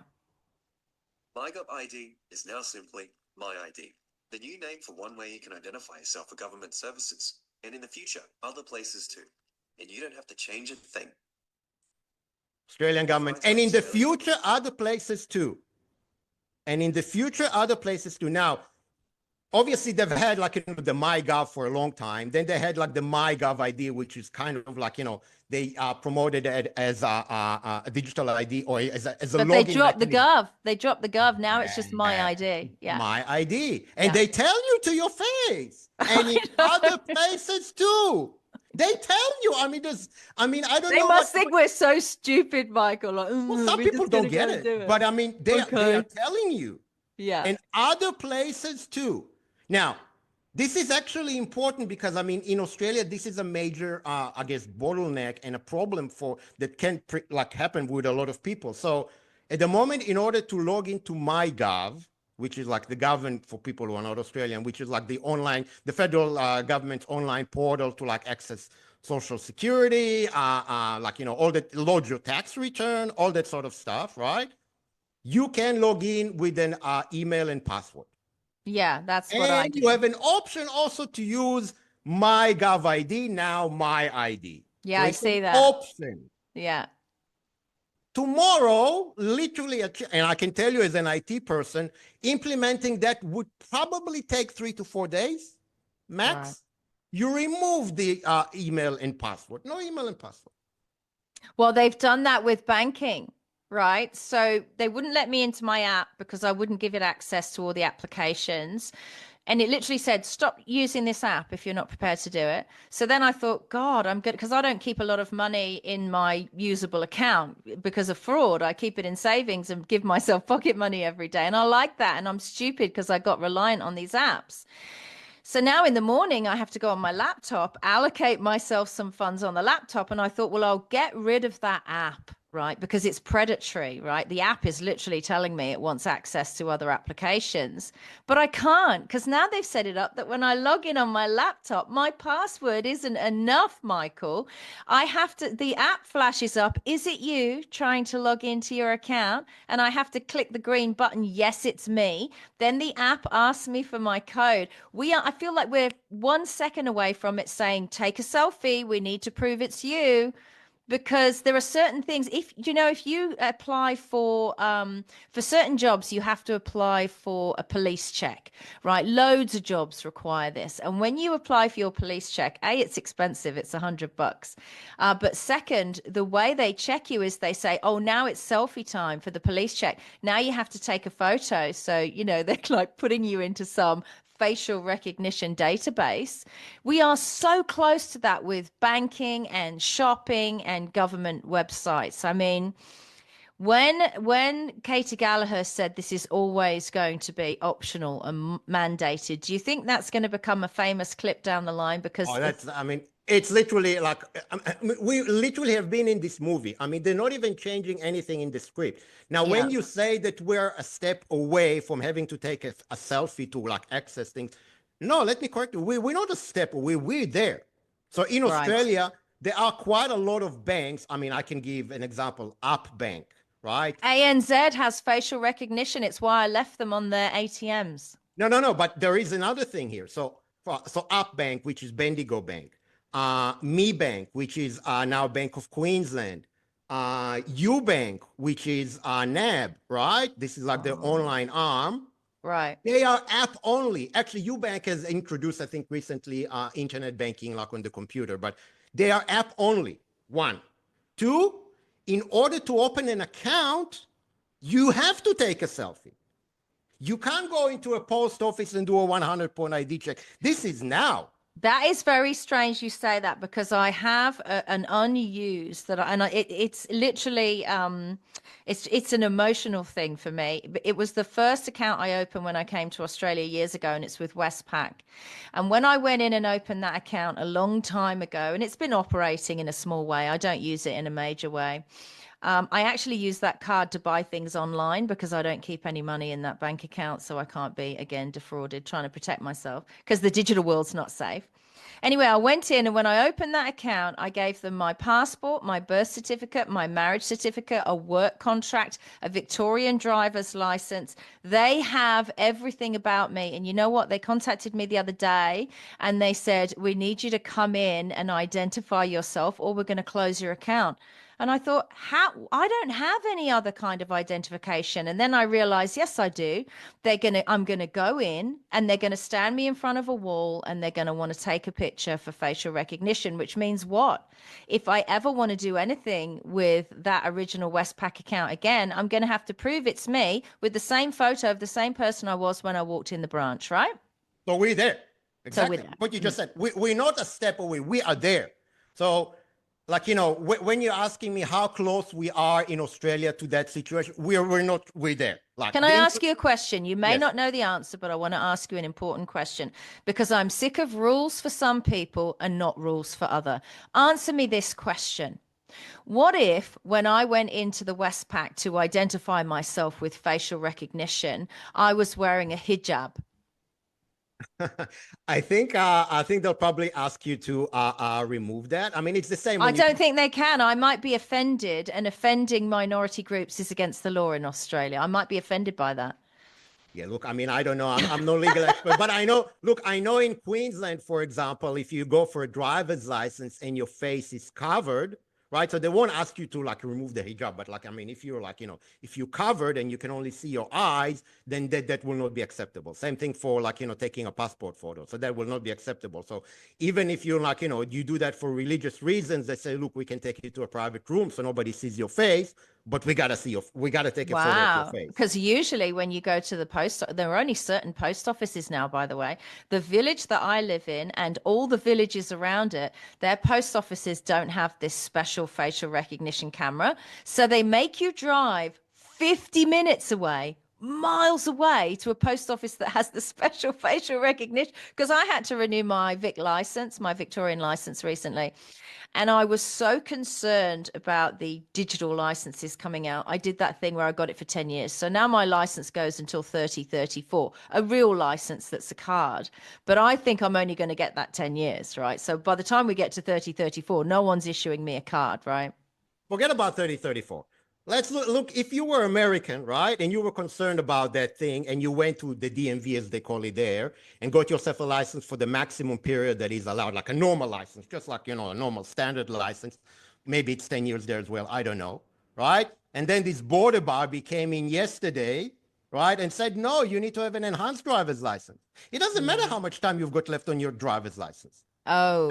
MyGovID is now simply MyID, the new name for one way you can identify yourself for government services, and in the future, other places too. And you don't have to change a thing. Australian government. And in the future, other places too. Now, obviously they've had like the MyGov for a long time. Then they had like the MyGov ID, which is kind of like they promoted it as a digital ID or as a But login they dropped the mechanism. Gov. They dropped the Gov. Now it's just my ID. Yeah. My ID, and Yeah. they tell you to your face, and in other places too. They tell you. I mean, I don't They know. must think we're so stupid, Michael. Like, Well, some we're people just gonna don't get go it, do but I mean, they are Okay. telling you. Yeah. And other places too. Now, this is actually important because I mean, in Australia, this is a major, I guess, bottleneck and a problem that can happen with a lot of people. So, at the moment, in order to log into MyGov, which is like the government for people who are not Australian, which is like the federal government's online portal to like access Social Security, all that, load your tax return, all that sort of stuff, right? You can log in with an email and password. Yeah, that's what I And do. you have an option also to use MyGov ID, now My ID. Yeah, So I it's see an that. option. Yeah. Tomorrow, literally, and I can tell you as an IT person, implementing that would probably take 3 to 4 days, max. Right. You remove the email and password. No email and password. Well, they've done that with banking, right? So they wouldn't let me into my app because I wouldn't give it access to all the applications. And it literally said, stop using this app if you're not prepared to do it. So then I thought, God, I'm good because I don't keep a lot of money in my usable account because of fraud. I keep it in savings and give myself pocket money every day. And I like that. And I'm stupid because I got reliant on these apps. So now in the morning, I have to go on my laptop, allocate myself some funds on the laptop. And I thought, well, I'll get rid of that app, right? Because it's predatory, right? The app is literally telling me it wants access to other applications, but I can't because now they've set it up that when I log in on my laptop, my password isn't enough, Michael. The app flashes up. Is it you trying to log into your account? And I have to click the green button. Yes, it's me. Then the app asks me for my code. I feel like we're 1 second away from it saying, take a selfie. We need to prove it's you. Because there are certain things, if you apply for certain jobs, you have to apply for a police check, right? Loads of jobs require this. And when you apply for your police check, it's expensive. It's $100. But second, the way they check you is they say, oh, now it's selfie time for the police check. Now you have to take a photo. So, they're like putting you into some facial recognition database. We are so close to that with banking and shopping and government websites. I mean, when Katie Gallagher said this is always going to be optional and mandated, do you think that's going to become a famous clip down the line? Because it's literally like we literally have been in this movie. I mean, they're not even changing anything in the script. Now, when you say that we're a step away from having to take a selfie to like access things, no, let me correct you. We're not a step away. We're there. So in Australia, there are quite a lot of banks. I mean, I can give an example, Up Bank, right? ANZ has facial recognition. It's why I left them on their ATMs. No. But there is another thing here. So Up Bank, which is Bendigo Bank, Me Bank, which is now Bank of Queensland, Ubank, which is NAB, right? This is like the online arm. Right. They are app only. Actually, Ubank has introduced, I think, recently internet banking like on the computer, but they are app only. 1. 2, in order to open an account, you have to take a selfie. You can't go into a post office and do a 100-point ID check. This is now. That is very strange you say that because I have an unused it's literally it's an emotional thing for me. It was the first account I opened when I came to Australia years ago, and it's with Westpac. And when I went in and opened that account a long time ago, and it's been operating in a small way, I don't use it in a major way. I actually use that card to buy things online because I don't keep any money in that bank account. So I can't be, again, defrauded, trying to protect myself because the digital world's not safe. Anyway, I went in, and when I opened that account, I gave them my passport, my birth certificate, my marriage certificate, a work contract, a Victorian driver's license. They have everything about me. And you know what? They contacted me the other day and they said, we need you to come in and identify yourself or we're going to close your account. And I thought, how? I don't have any other kind of identification. And then I realized, yes, I do. I'm gonna go in and they're gonna stand me in front of a wall and they're gonna want to take a picture for facial recognition, which means what? If I ever want to do anything with that original Westpac account again, I'm gonna have to prove it's me with the same photo of the same person I was when I walked in the branch, right? So we're there. So we're Exactly. there. What you just said. We're not a step away. We are there. So, like, you know, when you're asking me how close we are in Australia to that situation, we're there. Like, Can I ask you a question? You may Yes. not know the answer, but I want to ask you an important question because I'm sick of rules for some people and not rules for other. Answer me this question. What if, when I went into the Westpac to identify myself with facial recognition, I was wearing a hijab? I think they'll probably ask you to remove that. I mean, it's the same. I When you don't think they can. I might be offended, and offending minority groups is against the law in Australia. I might be offended by that. Yeah, look, I mean, I don't know. I'm no legal expert, but I know, look, I know in Queensland, for example, if you go for a driver's license and your face is covered, right? So they won't ask you to like remove the hijab, but like, I mean, if you're like, you know, if you're covered and you can only see your eyes, then that will not be acceptable. Same thing for like, you know, taking a passport photo. So that will not be acceptable. So even if you're like, you know, you do that for religious reasons, they say, look, we can take you to a private room so nobody sees your face, but we got to take a photo of your Wow. face. Because usually when you go to the post, there are only certain post offices now, by the way. The village that I live in and all the villages around it, their post offices don't have this special facial recognition camera. So they make you drive 50 minutes away, miles away to a post office that has the special facial recognition. Because I had to renew my my Victorian license recently. And I was so concerned about the digital licenses coming out. I did that thing where I got it for 10 years. So now my license goes until 3034, a real license that's a card. But I think I'm only going to get that 10 years, right? So by the time we get to 3034, no one's issuing me a card, right? Forget about 3034. Let's look, if you were American, right, and you were concerned about that thing and you went to the DMV, as they call it there, and got yourself a license for the maximum period that is allowed, like a normal license, just like, you know, a normal standard license. Maybe it's 10 years there as well. I don't know, right? And then this border Barbie came in yesterday, right, and said, no, you need to have an enhanced driver's license. It doesn't matter how much time you've got left on your driver's license. Oh,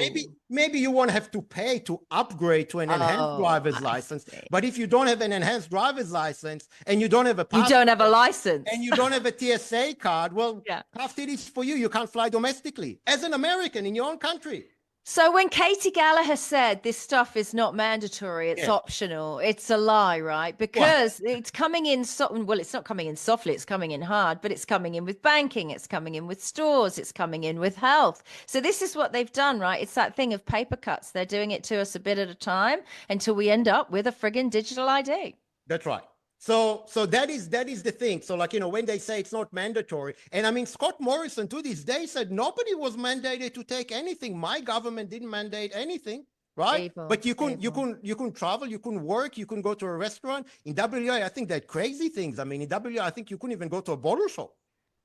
Maybe you won't have to pay to upgrade to an enhanced driver's I license. see. But if you don't have an enhanced driver's license and you don't have a You don't have a passport license. and you don't have a TSA card, well, Yeah. tough it is for you. You can't fly domestically as an American in your own country. So when Katie Gallagher said this stuff is not mandatory, it's Yeah. optional, it's a lie, right? Because it's coming in well, it's not coming in softly, it's coming in hard, but it's coming in with banking, it's coming in with stores, it's coming in with health. So this is what they've done, right? It's that thing of paper cuts. They're doing it to us a bit at a time until we end up with a friggin' digital ID. That's right. So that is the thing. So like, you know, when they say it's not mandatory, and I mean, Scott Morrison to this day said nobody was mandated to take anything. My government didn't mandate anything, right? Evil, But you evil. couldn't travel, you couldn't work, you couldn't go to a restaurant. In WA, I think they're crazy things. I mean, in WA, I think you couldn't even go to a bottle shop.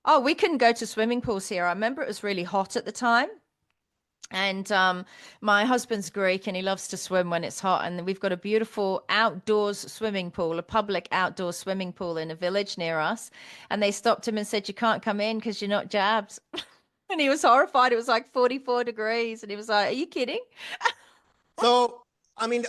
Oh, we couldn't go to swimming pools here. I remember it was really hot at the time. And my husband's Greek and he loves to swim when it's hot. And we've got a beautiful outdoors swimming pool, a public outdoor swimming pool in a village near us. And they stopped him and said, you can't come in because you're not jabbed. And he was horrified. It was like 44 degrees. And he was like, are you kidding? So, I mean,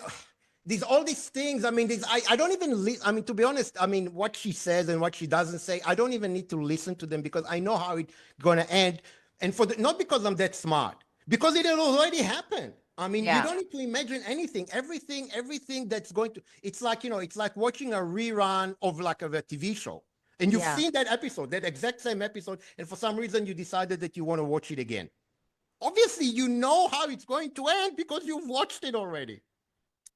all these things, I mean, I don't even, I mean, to be honest, I mean, what she says and what she doesn't say, I don't even need to listen to them because I know how it's going to end. And not because I'm that smart, because it has already happened. I mean, Yeah. you don't need to imagine anything. Everything that's going to, it's like, you know, it's like watching a rerun of like a TV show. And you've Yeah. seen that episode, that exact same episode. And for some reason, you decided that you want to watch it again. Obviously, you know how it's going to end because you've watched it already.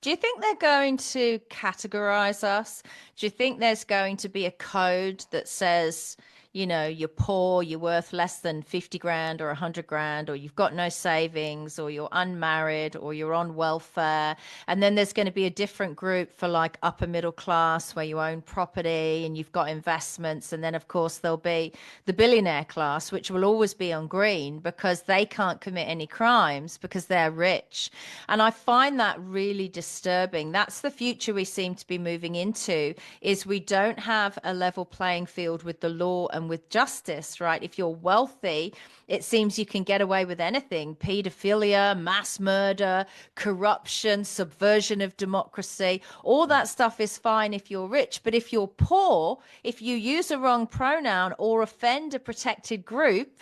Do you think they're going to categorize us? Do you think there's going to be a code that says, you know, you're poor, you're worth less than 50 grand or 100 grand, or you've got no savings, or you're unmarried, or you're on welfare. And then there's going to be a different group for like upper middle class where you own property and you've got investments. And then, of course, there'll be the billionaire class, which will always be on green because they can't commit any crimes because they're rich. And I find that really disturbing. That's the future we seem to be moving into, is we don't have a level playing field with the law and with justice, right? If you're wealthy, it seems you can get away with anything: pedophilia, mass murder, corruption, subversion of democracy. All that stuff is fine if you're rich. But if you're poor, if you use a wrong pronoun or offend a protected group,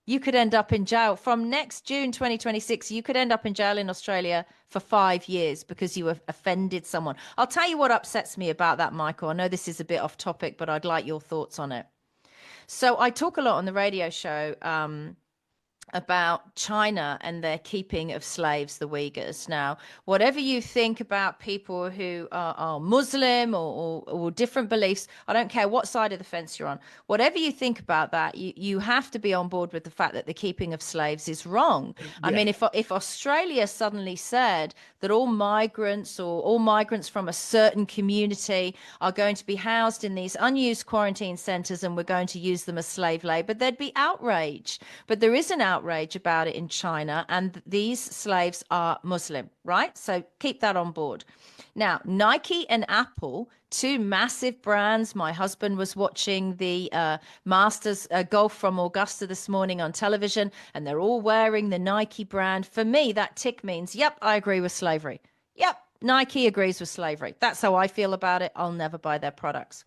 you could end up in jail. From next June 2026, you could end up in jail in Australia for 5 years because you have offended someone. I'll tell you what upsets me about that, Michael. I know this is a bit off topic, but I'd like your thoughts on it. So I talk a lot on the radio show about China and their keeping of slaves, the Uyghurs. Now, whatever you think about people who are Muslim or different beliefs, I don't care what side of the fence you're on. Whatever you think about that, you have to be on board with the fact that the keeping of slaves is wrong. Yeah. I mean, if Australia suddenly said that all migrants or all migrants from a certain community are going to be housed in these unused quarantine centres and we're going to use them as slave labour, there'd be outrage. But there is an outrage about it in China, and these slaves are Muslim, right? So keep that on board. Now, Nike and Apple, two massive brands. My husband was watching the Masters golf from Augusta this morning on television, and they're all wearing the Nike brand. For me, that tick means, yep, I agree with slavery. Yep, Nike agrees with slavery. That's how I feel about it. I'll never buy their products.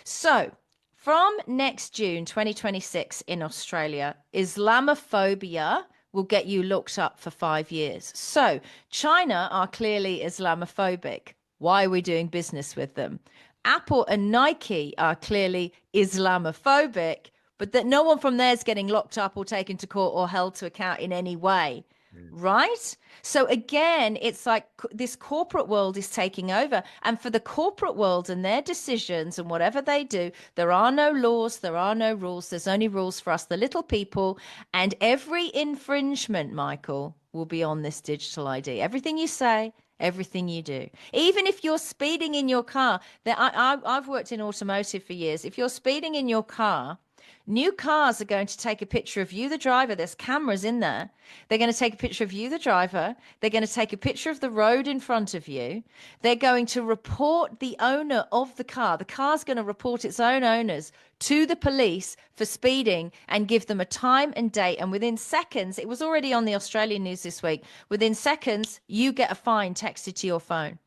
So from next June 2026 in Australia, Islamophobia will get you looked up for 5 years. So China are clearly Islamophobic. Why are we doing business with them? Apple and Nike are clearly Islamophobic, but that no one from there is getting locked up or taken to court or held to account in any way. Right? So again, it's like this corporate world is taking over. And for the corporate world and their decisions and whatever they do, there are no laws, there are no rules. There's only rules for us, the little people. And every infringement, Michael, will be on this digital ID. Everything you say, everything you do. Even if you're speeding in your car, I've worked in automotive for years. If you're speeding in your car, new cars are going to take a picture of you, the driver. There's cameras in there. They're going to take a picture of you, the driver. They're going to take a picture of the road in front of you. They're going to report the owner of the car. The car's going to report its own owners to the police for speeding and give them a time and date. And within seconds, it was already on the Australian news this week, within seconds, you get a fine texted to your phone.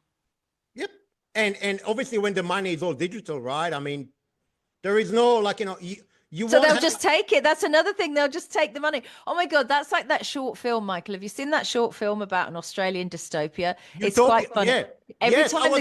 Yep. And obviously when the money is all digital, right? I mean, there is no, like, so they'll just take it. That's another thing. They'll just take the money. Oh my God, that's like that short film, Michael. Have you seen that short film about an Australian dystopia? It's quite funny. Yeah. Every time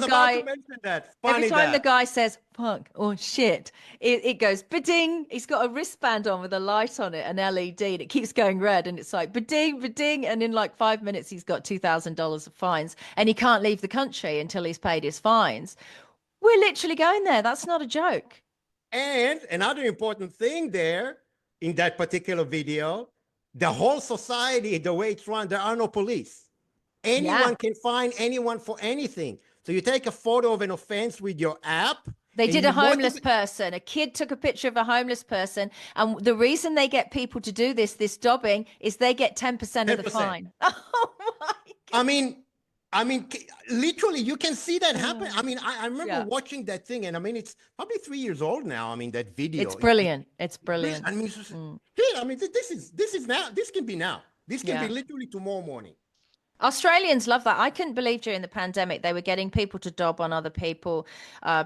the guy says fuck or shit, it goes ba-ding. He's got a wristband on with a light on it, an LED, and it keeps going red, and it's like ba-ding, ba-ding, and in like 5 minutes he's got $2,000 of fines, and he can't leave the country until he's paid his fines. We're literally going there. That's not a joke. And another important thing there in that particular video, the whole society, the way it's run, there are no police. Anyone can find anyone for anything. So you take a photo of an offense with your app. They did a homeless person. A kid took a picture of a homeless person. And the reason they get people to do this dobbing, is they get 10% of the fine. Oh my God. I mean, literally, you can see that happen. I mean, I remember watching that thing, and I mean, it's probably 3 years old now. I mean, that video. It's brilliant. It's brilliant. I mean, this is now. This can be now. This can be literally tomorrow morning. Australians love that. I couldn't believe during the pandemic they were getting people to dob on other people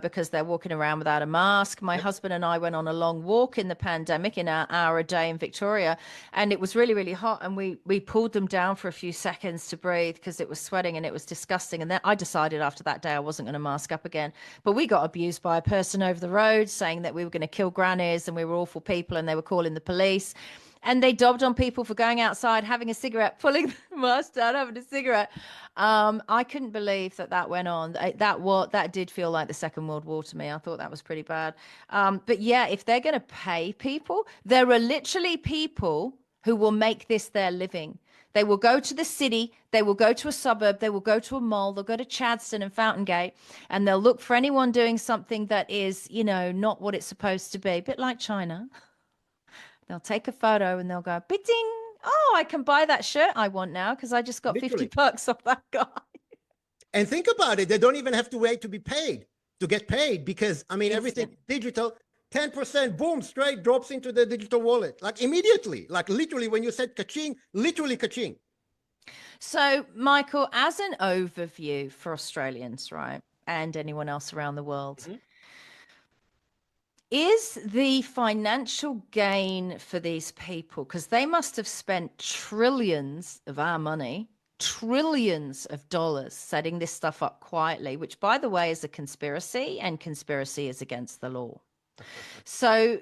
because they're walking around without a mask. My husband and I went on a long walk in the pandemic in our hour a day in Victoria, and it was really, really hot, and we pulled them down for a few seconds to breathe because it was sweating and it was disgusting. And then I decided after that day I wasn't going to mask up again. But we got abused by a person over the road saying that we were going to kill grannies and we were awful people and they were calling the police. And they dobbed on people for going outside, having a cigarette, pulling the mask down, having a cigarette. I couldn't believe that went on. That did feel like the Second World War to me. I thought that was pretty bad. But yeah, if they're going to pay people, there are literally people who will make this their living. They will go to the city, they will go to a suburb, they will go to a mall, they'll go to Chadstone and Fountain Gate, and they'll look for anyone doing something that is, not what it's supposed to be. A bit like China. They'll take a photo and they'll go, bidding. Oh, I can buy that shirt I want now because I just got Literally. $50 off that guy. And think about it. They don't even have to wait to get paid because, everything digital, 10%, boom, straight drops into the digital wallet. Like immediately, like literally when you said ka-ching, literally ka-ching. So, Michael, as an overview for Australians, right, and anyone else around the world, is the financial gain for these people, because they must have spent trillions of our money, trillions of dollars setting this stuff up quietly, which, by the way, is a conspiracy, and conspiracy is against the law. So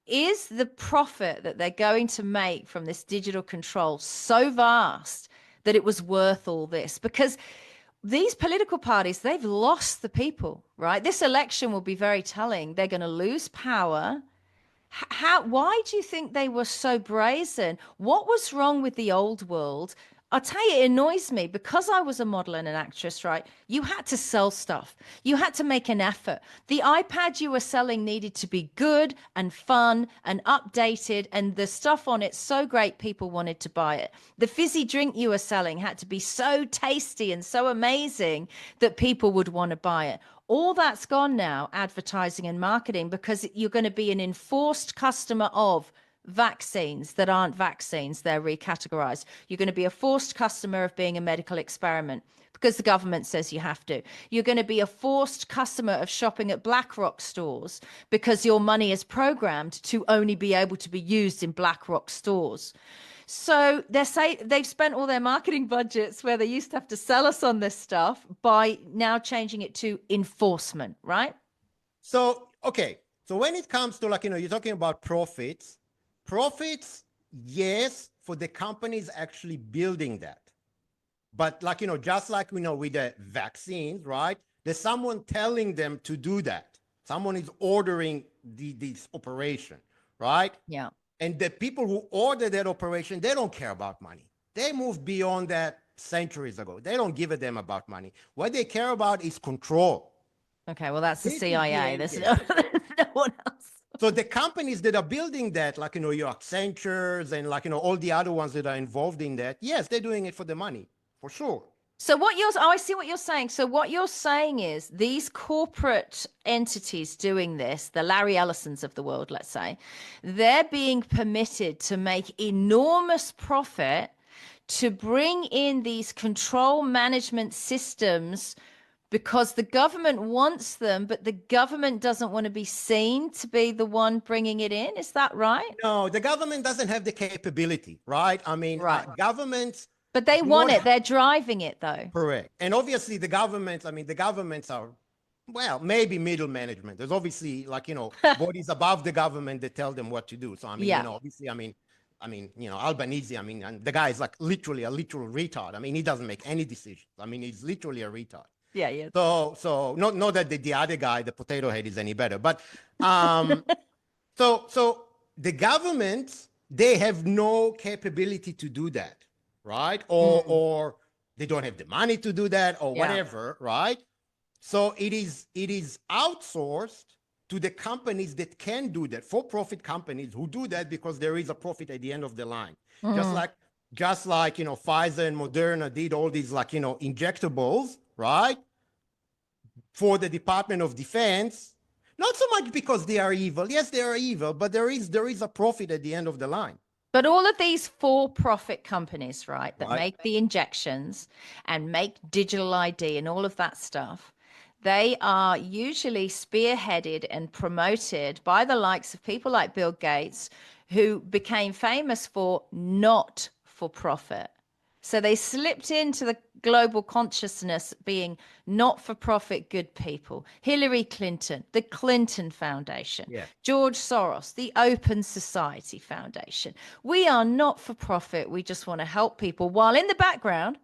is the profit that they're going to make from this digital control so vast that it was worth all this? Because these political parties, they've lost the people, right? This election will be very telling. They're going to lose power. Why do you think they were so brazen? What was wrong with the old world? I'll tell you, it annoys me because I was a model and an actress, right? You had to sell stuff. You had to make an effort. The iPad you were selling needed to be good and fun and updated, and the stuff on it so great people wanted to buy it. The fizzy drink you were selling had to be so tasty and so amazing that people would want to buy it. All that's gone now, advertising and marketing, because you're going to be an enforced customer of vaccines that aren't vaccines. They're recategorized. You're going to be a forced customer of being a medical experiment because the government says you have to. You're going to be a forced customer of shopping at BlackRock stores because your money is programmed to only be able to be used in BlackRock stores. So they've spent all their marketing budgets where they used to have to sell us on this stuff by now changing it to enforcement, right? So, okay. So when it comes to you're talking about profits, yes, for the companies actually building that. But just like we know with the vaccines, right? There's someone telling them to do that. Someone is ordering this operation, right? Yeah. And the people who order that operation, they don't care about money. They moved beyond that centuries ago. They don't give a damn about money. What they care about is control. Okay, well, that's the This is CIA. the There's idea. no one else. So the companies that are building that, your Accentures and all the other ones that are involved in that, yes, they're doing it for the money, for sure. So I see what you're saying. So what you're saying is these corporate entities doing this, the Larry Ellisons of the world, let's say, they're being permitted to make enormous profit to bring in these control management systems because the government wants them, but the government doesn't want to be seen to be the one bringing it in. Is that right? No, the government doesn't have the capability, right? Right. Governments. But they want it. They're driving it, though. Correct. And obviously the governments are, well, maybe middle management. There's obviously bodies above the government that tell them what to do. So, obviously, Albanese, and the guy is literally a literal retard. He doesn't make any decisions. He's literally a retard. Yeah, yeah. So not that the other guy, the potato head, is any better, but so the governments, they have no capability to do that, right? Or they don't have the money to do that, or whatever, right? So it is outsourced to the companies that can do that, for-profit companies who do that because there is a profit at the end of the line. Just like Pfizer and Moderna did all these injectables, right? For the Department of Defense, not so much because they are evil. Yes, they are evil, but there is a profit at the end of the line. But all of these for-profit companies, right, that make the injections and make digital ID and all of that stuff, they are usually spearheaded and promoted by the likes of people like Bill Gates, who became famous for not for profit. So they slipped into the global consciousness being not-for-profit good people. Hillary Clinton, the Clinton Foundation, Yeah. George Soros, the Open Society Foundation. We are not-for-profit. We just want to help people. While in the background,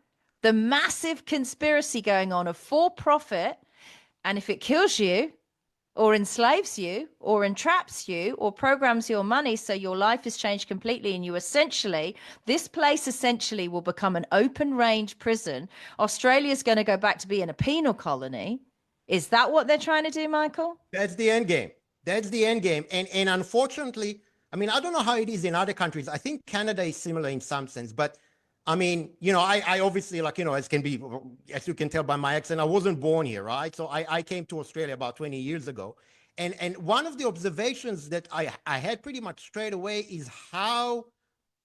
the massive conspiracy going on of for-profit, and if it kills you, or enslaves you, or entraps you, or programs your money so your life is changed completely, and you essentially, this place essentially will become an open range prison. Australia's going to go back to being a penal colony. Is that what they're trying to do, Michael? That's the end game. That's the end game. And unfortunately, I mean, I don't know how it is in other countries. I think Canada is similar in some sense, but I mean, you know, I obviously, like, you know, as you can tell by my accent, I wasn't born here, right? So I came to Australia about 20 years ago. And one of the observations that I had pretty much straight away is how,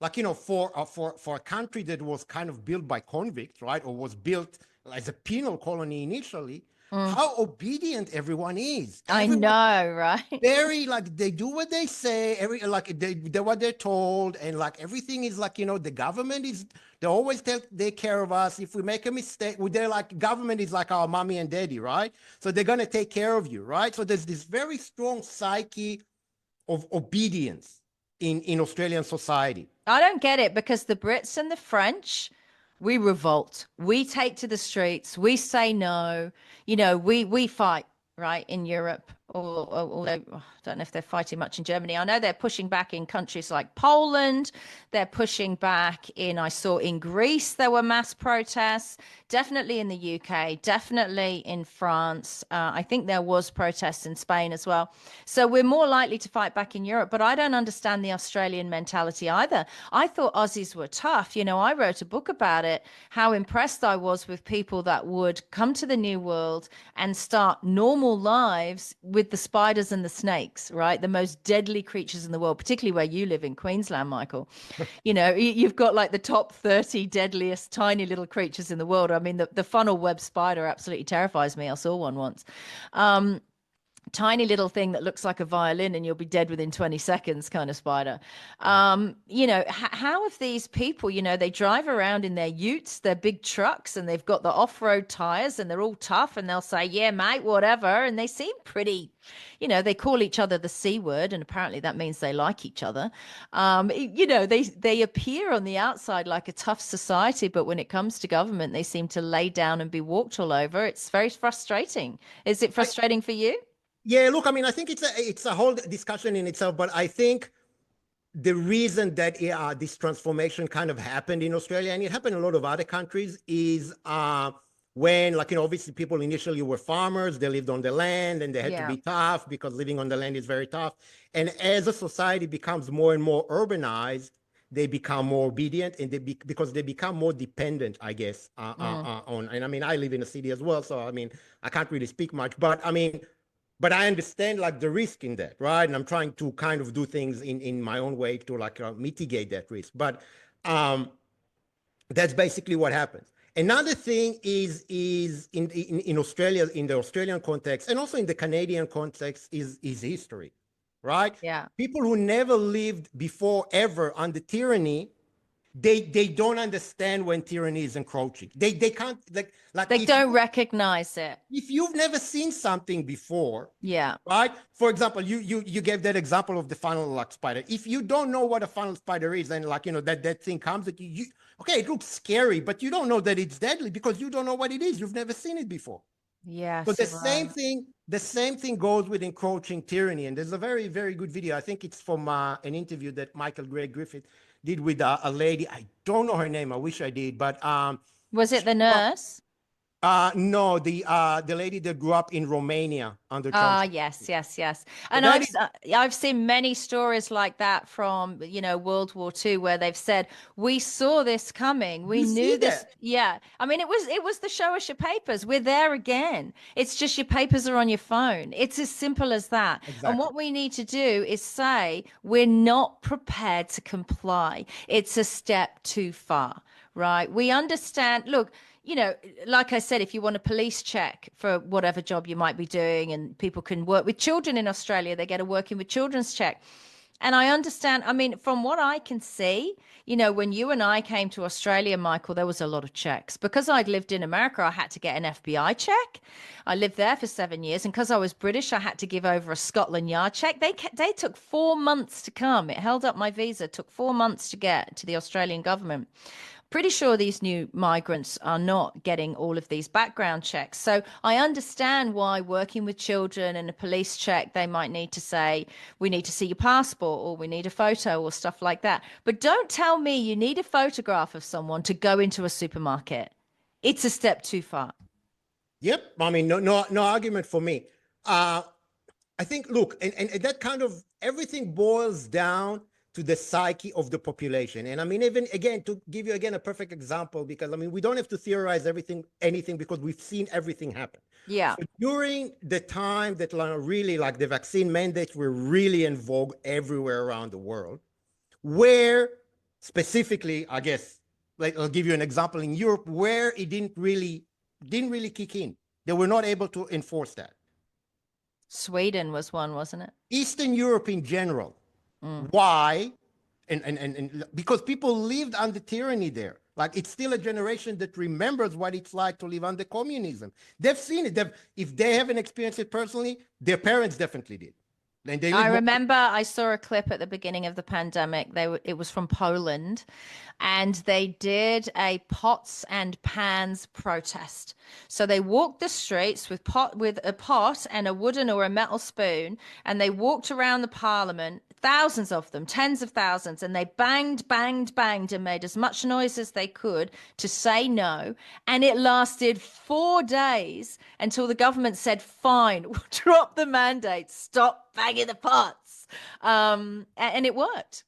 like, you know, for a country that was kind of built by convicts, right, or was built as a penal colony initially, how obedient everyone is. I know, right? Very, like, they do what they say, they're what they're told, and like everything is like, you know, the government is, they always take care of us. If we make a mistake, they're like, government is like our mommy and daddy, right? So they're gonna take care of you, right? So there's this very strong psyche of obedience in Australian society. I don't get it, because the Brits and the French, we revolt. We take to the streets. We say no. You know, we fight, right, in Europe. Although I don't know if they're fighting much in Germany. I know they're pushing back in countries like Poland. They're pushing back I saw in Greece, there were mass protests, definitely in the UK, definitely in France. I think there was protests in Spain as well. So we're more likely to fight back in Europe, but I don't understand the Australian mentality either. I thought Aussies were tough. You know, I wrote a book about it, how impressed I was with people that would come to the New World and start normal lives with the spiders and the snakes, right? The most deadly creatures in the world, particularly where you live in Queensland, Michael. You know, you've got like the top 30 deadliest tiny little creatures in the world. I mean, the funnel web spider absolutely terrifies me. I saw one once. Tiny little thing that looks like a violin and you'll be dead within 20 seconds kind of spider. You know, how have these people, you know, they drive around in their utes, their big trucks, and they've got the off-road tires and they're all tough, and they'll say, yeah, mate, whatever. And they seem pretty, you know, they call each other the C word, and apparently that means they like each other. You know, they appear on the outside like a tough society, but when it comes to government, they seem to lay down and be walked all over. It's very frustrating. Is it frustrating for you? Yeah, look, I mean, I think it's a whole discussion in itself, but I think the reason that this transformation kind of happened in Australia, and it happened in a lot of other countries, is when, like, you know, obviously people initially were farmers, they lived on the land, and they had to be tough because living on the land is very tough. And as a society becomes more and more urbanized, they become more obedient, and because they become more dependent, I guess, on. And I mean, I live in a city as well, so I mean, I can't really speak much, but I mean. But I understand like the risk in that, right? And I'm trying to kind of do things in my own way to like mitigate that risk. But that's basically what happens. Another thing is in Australia, in the Australian context, and also in the Canadian context, is history, right? Yeah. People who never lived before ever under tyranny, they don't understand when tyranny is encroaching. They can't like they don't recognize it. If you've never seen something before, yeah, right? For example, you gave that example of the funnel like spider. If you don't know what a funnel spider is, and like, you know, that thing comes at you, okay, it looks scary, but you don't know that it's deadly because you don't know what it is. You've never seen it before. Yeah. So the same thing goes with encroaching tyranny. And there's a very, very good video. I think it's from an interview that Michael Greg Griffith did with a lady. I don't know her name. I wish I did, but was it the nurse? No, the lady that grew up in Romania under Trump. Yes. And I've seen many stories like that from, you know, World War II, where they've said, we saw this coming. We knew this. Yeah. I mean, it was the show us your papers. We're there again. It's just your papers are on your phone. It's as simple as that. Exactly. And what we need to do is say, we're not prepared to comply. It's a step too far, right? We understand. Look, you know, like I said, if you want a police check for whatever job you might be doing, and people can work with children in Australia, they get a working with children's check. And I understand, I mean, from what I can see, when you and I came to Australia, Michael, there was a lot of checks. Because I'd lived in America, I had to get an FBI check. I lived there for 7 years. And because I was British, I had to give over a Scotland Yard check. They took 4 months to come. It held up my visa, took 4 months to get to the Australian government. Pretty sure these new migrants are not getting all of these background checks. So I understand why working with children and a police check, they might need to say, we need to see your passport or we need a photo or stuff like that. But don't tell me you need a photograph of someone to go into a supermarket. It's a step too far. Yep. I mean, no argument for me. I think, look, and that kind of everything boils down to the psyche of the population. And I mean, even again, to give you again a perfect example, because I mean, we don't have to theorize anything because we've seen everything happen. Yeah. So during the time that really like the vaccine mandates were really in vogue everywhere around the world, where specifically, I guess, like I'll give you an example in Europe where it didn't really kick in. They were not able to enforce that. Sweden was one, wasn't it? Eastern Europe in general. Why? And because people lived under tyranny there. Like it's still a generation that remembers what it's like to live under communism. They've seen it. If they haven't experienced it personally, their parents definitely did. I remember I saw a clip at the beginning of the pandemic. It was from Poland, and they did a pots and pans protest. So they walked the streets with a pot and a wooden or a metal spoon, and they walked around the parliament, thousands of them, tens of thousands, and they banged, banged, banged and made as much noise as they could to say no. And it lasted 4 days until the government said, fine, we'll drop the mandate, stop banging the pots. And it worked.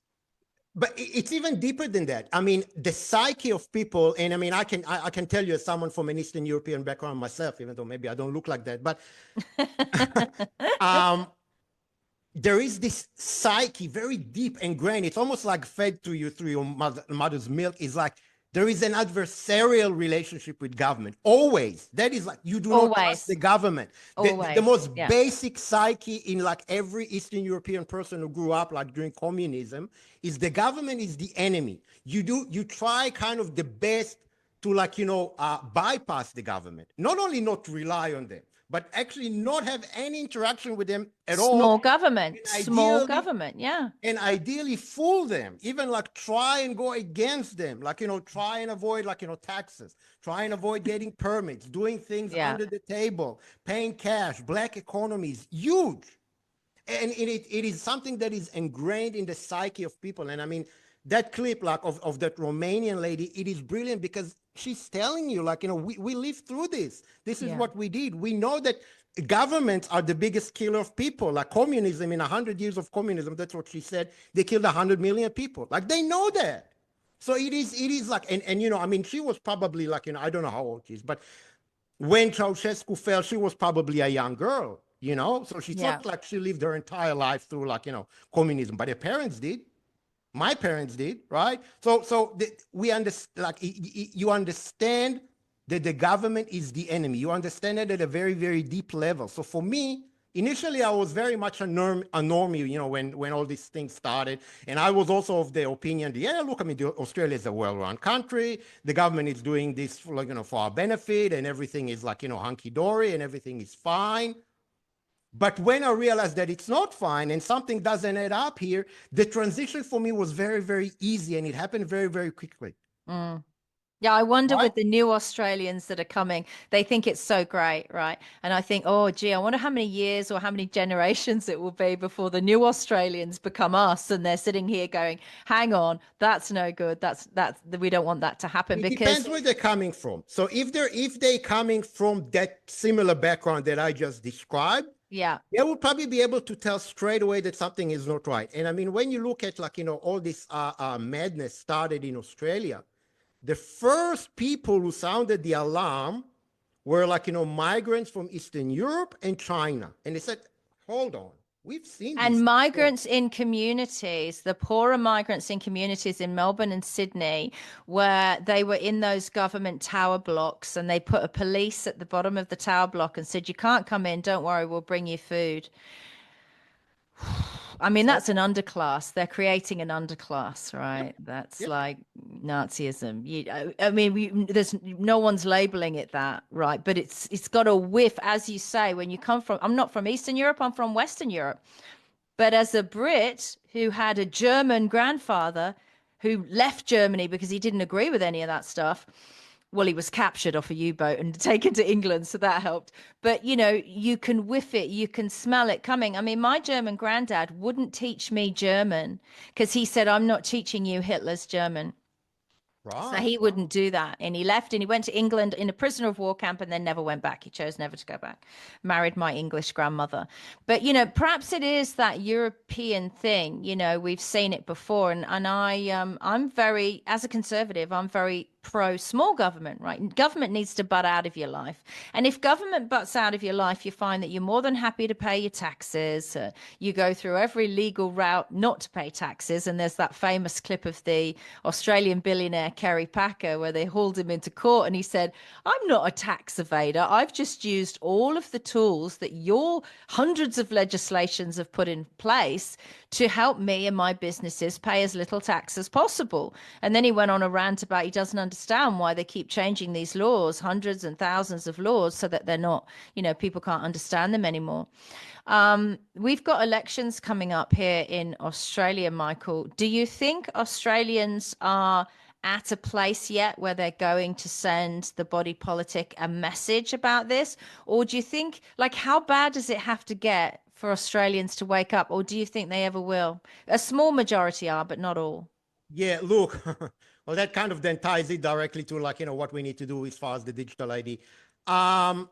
But it's even deeper than that. I mean, the psyche of people, and I mean, I can tell you as someone from an Eastern European background myself, even though maybe I don't look like that, but there is this psyche very deep ingrained. It's almost like fed to you through your mother's milk. It's like there is an adversarial relationship with government. Always. That is like you do not trust the government. The most basic psyche in like every Eastern European person who grew up like during communism is the government is the enemy. You try kind of the best to like, bypass the government. Not only not rely on them, but actually not have any interaction with them at all. Small government, yeah. And ideally fool them, even like try and go against them, like, try and avoid like, taxes, try and avoid getting permits, doing things under the table, paying cash, black economy is huge. And it is something that is ingrained in the psyche of people. And I mean, that clip like of that Romanian lady, it is brilliant because she's telling you like, we lived through this. This is what we did. We know that governments are the biggest killer of people. Like communism, in 100 years of communism, that's what she said, they killed 100 million people. Like they know that. So it is like, and I mean, she was probably like, I don't know how old she is, but when Ceausescu fell, she was probably a young girl, So she's not like she lived her entire life through like, communism, but her parents did. My parents did, right? So we understand, like you understand that the government is the enemy. You understand it at a very, very deep level. So for me, initially, I was very much a normie, when all these things started. And I was also of the opinion, look, I mean, Australia is a well-run country. The government is doing this for, for our benefit and everything is like, hunky-dory and everything is fine. But when I realized that it's not fine and something doesn't add up here, the transition for me was very, very easy and it happened very, very quickly. Yeah, I wonder with the new Australians that are coming, they think it's so great, right? And I think, oh, gee, I wonder how many years or how many generations it will be before the new Australians become us and they're sitting here going, hang on, that's no good. That's we don't want that to happen. It depends where they're coming from. So if they're coming from that similar background that I just described, they will probably be able to tell straight away that something is not right. And I mean, when you look at like, all this madness started in Australia, the first people who sounded the alarm were like, migrants from Eastern Europe and China. And they said, hold on, we've seen this. And migrants in communities, the poorer migrants in communities in Melbourne and Sydney, where they were in those government tower blocks and they put a police at the bottom of the tower block and said, you can't come in, don't worry, we'll bring you food. I mean, that's an underclass. They're creating an underclass, right? That's Yep. like Nazism. I mean, there's no one's labeling it that, right? But it's got a whiff, as you say, when you come from. I'm not from Eastern Europe. I'm from Western Europe. But as a Brit who had a German grandfather who left Germany because he didn't agree with any of that stuff, well, he was captured off a U-boat and taken to England, so that helped. But, you can whiff it, you can smell it coming. I mean, my German granddad wouldn't teach me German because he said, I'm not teaching you Hitler's German. So Right. he wouldn't do that. And he left and he went to England in a prisoner of war camp and then never went back. He chose never to go back. Married my English grandmother. But, perhaps it is that European thing. We've seen it before. And I'm very, as a conservative, I'm very pro small government, right? Government needs to butt out of your life. And if government butts out of your life, you find that you're more than happy to pay your taxes. You go through every legal route not to pay taxes. And there's that famous clip of the Australian billionaire Kerry Packer where they hauled him into court and he said, I'm not a tax evader. I've just used all of the tools that your hundreds of legislations have put in place to help me and my businesses pay as little tax as possible. And then he went on a rant about he doesn't understand why they keep changing these laws, hundreds and thousands of laws, so that they're not, people can't understand them anymore. We've got elections coming up here in Australia, Michael. Do you think Australians are at a place yet where they're going to send the body politic a message about this? Or do you think, how bad does it have to get for Australians to wake up? Or do you think they ever will? A small majority are, but not all. Yeah, look, well, that kind of then ties it directly to what we need to do as far as the digital ID. I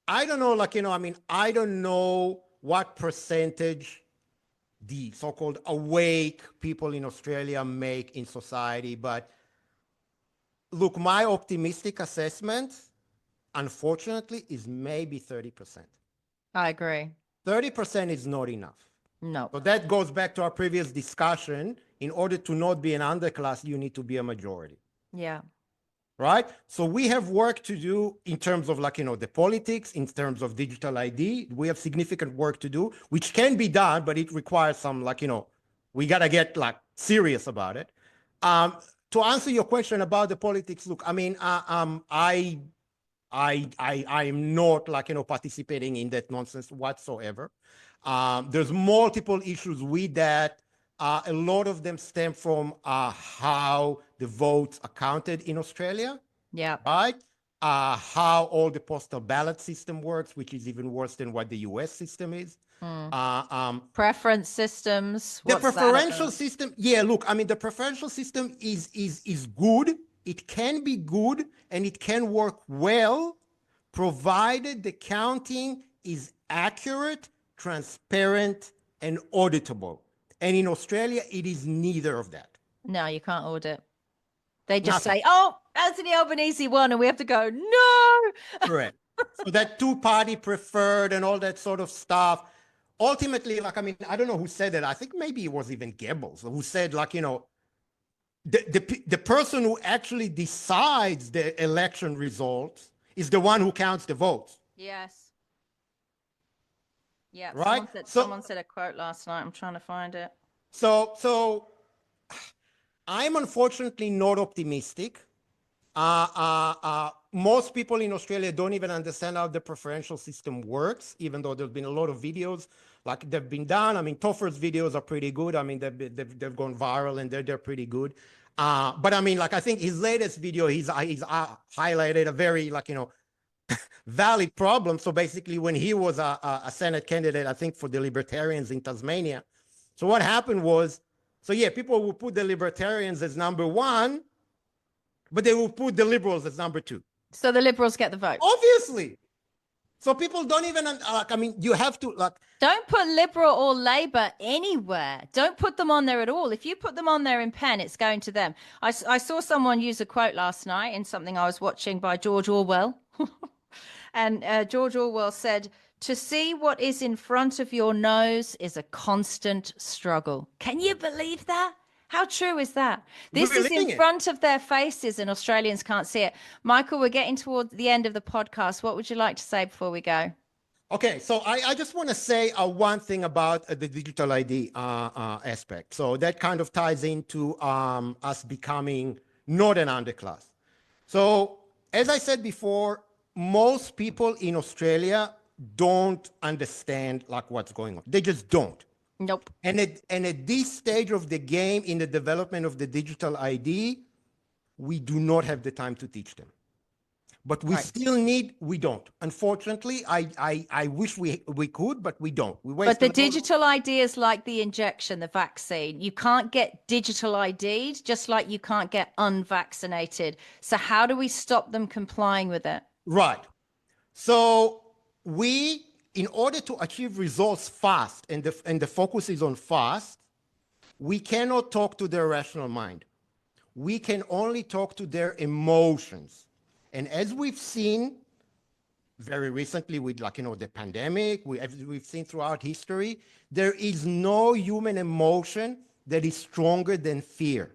don't know, I don't know what percentage the so-called awake people in Australia make in society, but look, my optimistic assessment, unfortunately, is maybe 30%. I agree. 30% is not enough. No. So that goes back to our previous discussion. In order to not be an underclass, you need to be a majority. Yeah. Right? So we have work to do in terms of the politics, in terms of digital ID. We have significant work to do, which can be done, but it requires some we got to get serious about it. To answer your question about the politics, look, I mean, I am not participating in that nonsense whatsoever. There's multiple issues with that. A lot of them stem from how the votes are counted in Australia. Yeah. Right? How all the postal ballot system works, which is even worse than what the US system is. Preference systems. The preferential system. Yeah, look, I mean, the preferential system is good. It can be good and it can work well, provided the counting is accurate, transparent, and auditable. And in Australia, it is neither of that. No, you can't audit. They just Nothing. say, oh, Anthony Albanese won, and we have to go, no. Correct. So that two-party preferred and all that sort of stuff. Ultimately, I don't know who said that. I think maybe it was even Goebbels who said, the person who actually decides the election results is the one who counts the votes. Yes. Yeah. Right. Someone said a quote last night. I'm trying to find it. So I'm unfortunately not optimistic. Most people in Australia don't even understand how the preferential system works, even though there's been a lot of videos they've been done. I mean, Toffer's videos are pretty good. I mean, they've gone viral and they're pretty good. But I mean, I think his latest video, he's highlighted a very valid problem. So basically, when he was a Senate candidate, I think for the Libertarians in Tasmania. So what happened was, people will put the Libertarians as number one, but they will put the Liberals as number two. So the Liberals get the vote. Obviously. So people don't even, you have to Don't put Liberal or Labour anywhere. Don't put them on there at all. If you put them on there in pen, it's going to them. I saw someone use a quote last night in something I was watching by George Orwell. And George Orwell said, to see what is in front of your nose is a constant struggle. Can you believe that? How true is that? This is in front of their faces and Australians can't see it. Michael, we're getting towards the end of the podcast. What would you like to say before we go? Okay, so I just want to say one thing about the digital ID aspect. So that kind of ties into us becoming not an underclass. So as I said before, most people in Australia don't understand like what's going on. They just don't. Nope. And at this stage of the game in the development of the digital ID, we do not have the time to teach them. But we Right. still need, we don't. Unfortunately, I wish we could, but we don't. We waste But the a lot of- digital ID is like the injection, the vaccine. You can't get digital ID'd, just like you can't get unvaccinated. So how do we stop them complying with it? Right. So we, in order to achieve results fast, and the focus is on fast, we cannot talk to their rational mind. We can only talk to their emotions. And as we've seen very recently with the pandemic, we've seen throughout history, there is no human emotion that is stronger than fear.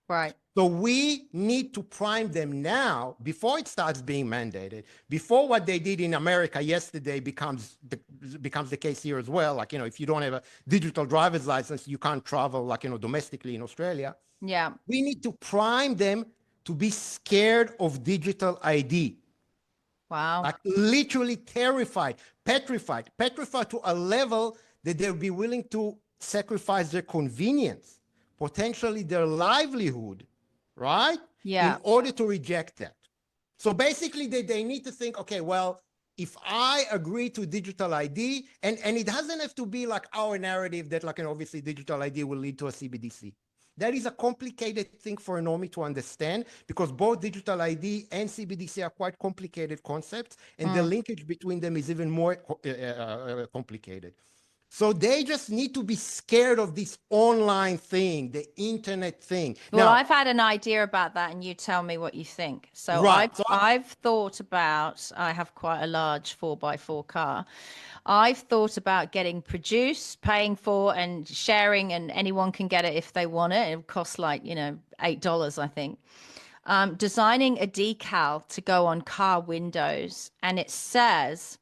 Right. So we need to prime them now before it starts being mandated, before what they did in America yesterday becomes the case here as well. If you don't have a digital driver's license, you can't travel domestically in Australia. Yeah. We need to prime them to be scared of digital ID. Wow. Like literally terrified, petrified to a level that they'll be willing to sacrifice their convenience, potentially their livelihood, right? Yeah. In order to reject that. So basically they need to think, okay, well, if I agree to digital ID, and it doesn't have to be like our narrative that obviously digital ID will lead to a CBDC. That is a complicated thing for a normie to understand because both digital ID and CBDC are quite complicated concepts, and the linkage between them is even more complicated. So they just need to be scared of this online thing, the internet thing. Well, Now, I've had an idea about that, and you tell me what you think. So Right. I've thought about, I have quite a large 4x4 car. I've thought about getting produced, paying for, and sharing, and anyone can get it if they want it. It costs like, $8, I think. Designing a decal to go on car windows, and it says,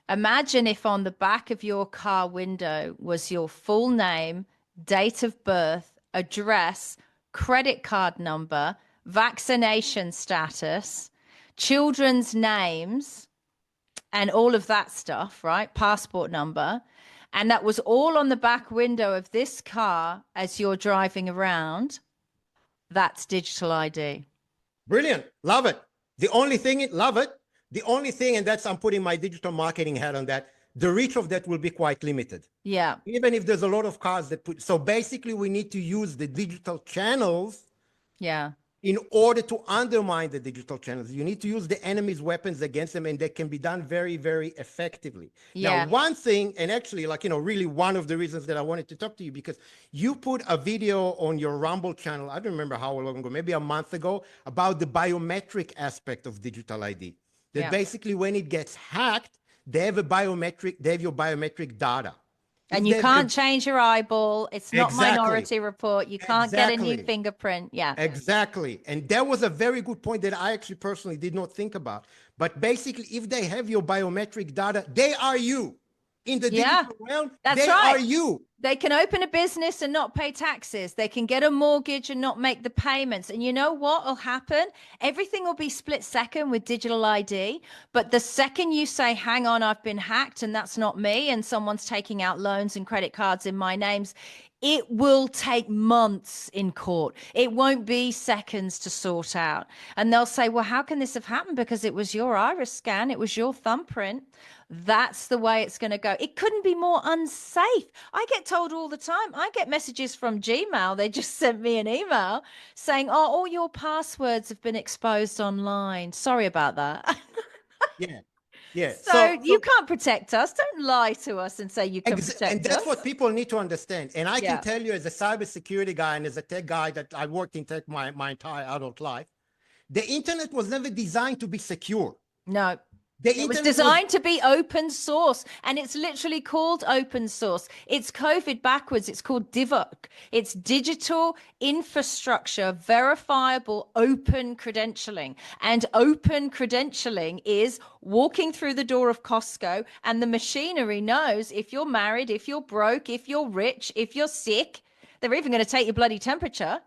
imagine if on the back of your car window was your full name, date of birth, address, credit card number, vaccination status, children's names, and all of that stuff, right? Passport number. And that was all on the back window of this car as you're driving around. That's digital ID. brilliant. Love it. Love it. The only thing, and that's, I'm putting my digital marketing hat on that, the reach of that will be quite limited. Yeah. Even if there's a lot of cars so basically we need to use the digital channels Yeah. in order to undermine the digital channels. You need to use the enemy's weapons against them, and that can be done very, very effectively. Yeah. Now, one thing, and actually, really one of the reasons that I wanted to talk to you, because you put a video on your Rumble channel, I don't remember how long ago, maybe a month ago, about the biometric aspect of digital ID. That Yeah. basically when it gets hacked, they have your biometric data. And If you they- can't change your eyeball. It's not Exactly. Minority Report. You can't get a new Exactly. fingerprint. Yeah. Exactly. And that was a very good point that I actually personally did not think about. But basically, if they have your biometric data, they are you. In the Yeah, digital realm, that's they right. are you. They can open a business and not pay taxes. They can get a mortgage and not make the payments. And you know what will happen? Everything will be split second with digital ID. But the second you say, hang on, I've been hacked and that's not me, and someone's taking out loans and credit cards in my names, it will take months in court. It won't be seconds to sort out. And they'll say, well, how can this have happened? Because it was your iris scan, it was your thumbprint. That's the way it's going to go. It couldn't be more unsafe. I get told all the time. I get messages from Gmail. They just sent me an email saying, oh, all your passwords have been exposed online. Sorry about that. Yeah. Yeah. So you can't protect us. Don't lie to us and say you can protect and that's us. what people need to understand. And I Yeah. can tell you, as a cybersecurity guy and as a tech guy that I worked in tech my entire adult life, the internet was never designed to be secure. No. The It was internet designed to be open source, and it's literally called open source. It's COVID backwards. It's called DIVOC. It's digital infrastructure verifiable open credentialing. And open credentialing is walking through the door of Costco, and the machinery knows if you're married, if you're broke, if you're rich, if you're sick. They're even going to take your bloody temperature.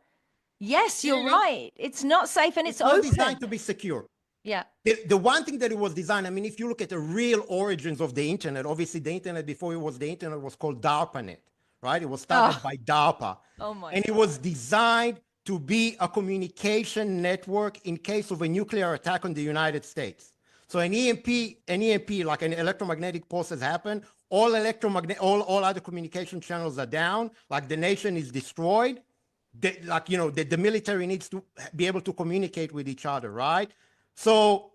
Yes, you're right. It's not safe, and it's not open. designed to be secure. Yeah. The one thing that it was designed, I mean, if you look at the real origins of the internet, obviously the internet before it was the internet was called DARPANET, right? It was started by DARPA. Oh my And God. it was designed to be a communication network in case of a nuclear attack on the United States. So an EMP, like an electromagnetic pulse has happened, all other communication channels are down, like the nation is destroyed. The military needs to be able to communicate with each other, right? So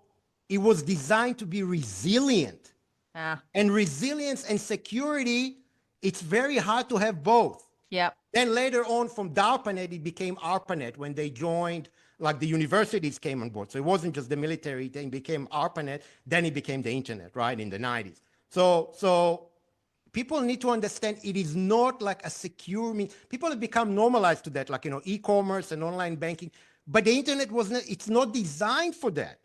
it was designed to be resilient. And resilience and security, it's very hard to have both. Yep. Then later on from DARPANET, it became ARPANET when they joined, like the universities came on board. So it wasn't just the military thing, it became ARPANET, then it became the internet, right, in the 90s. So people need to understand it is not like a secure means. People have become normalized to that, like, e-commerce and online banking. But the internet it's not designed for that.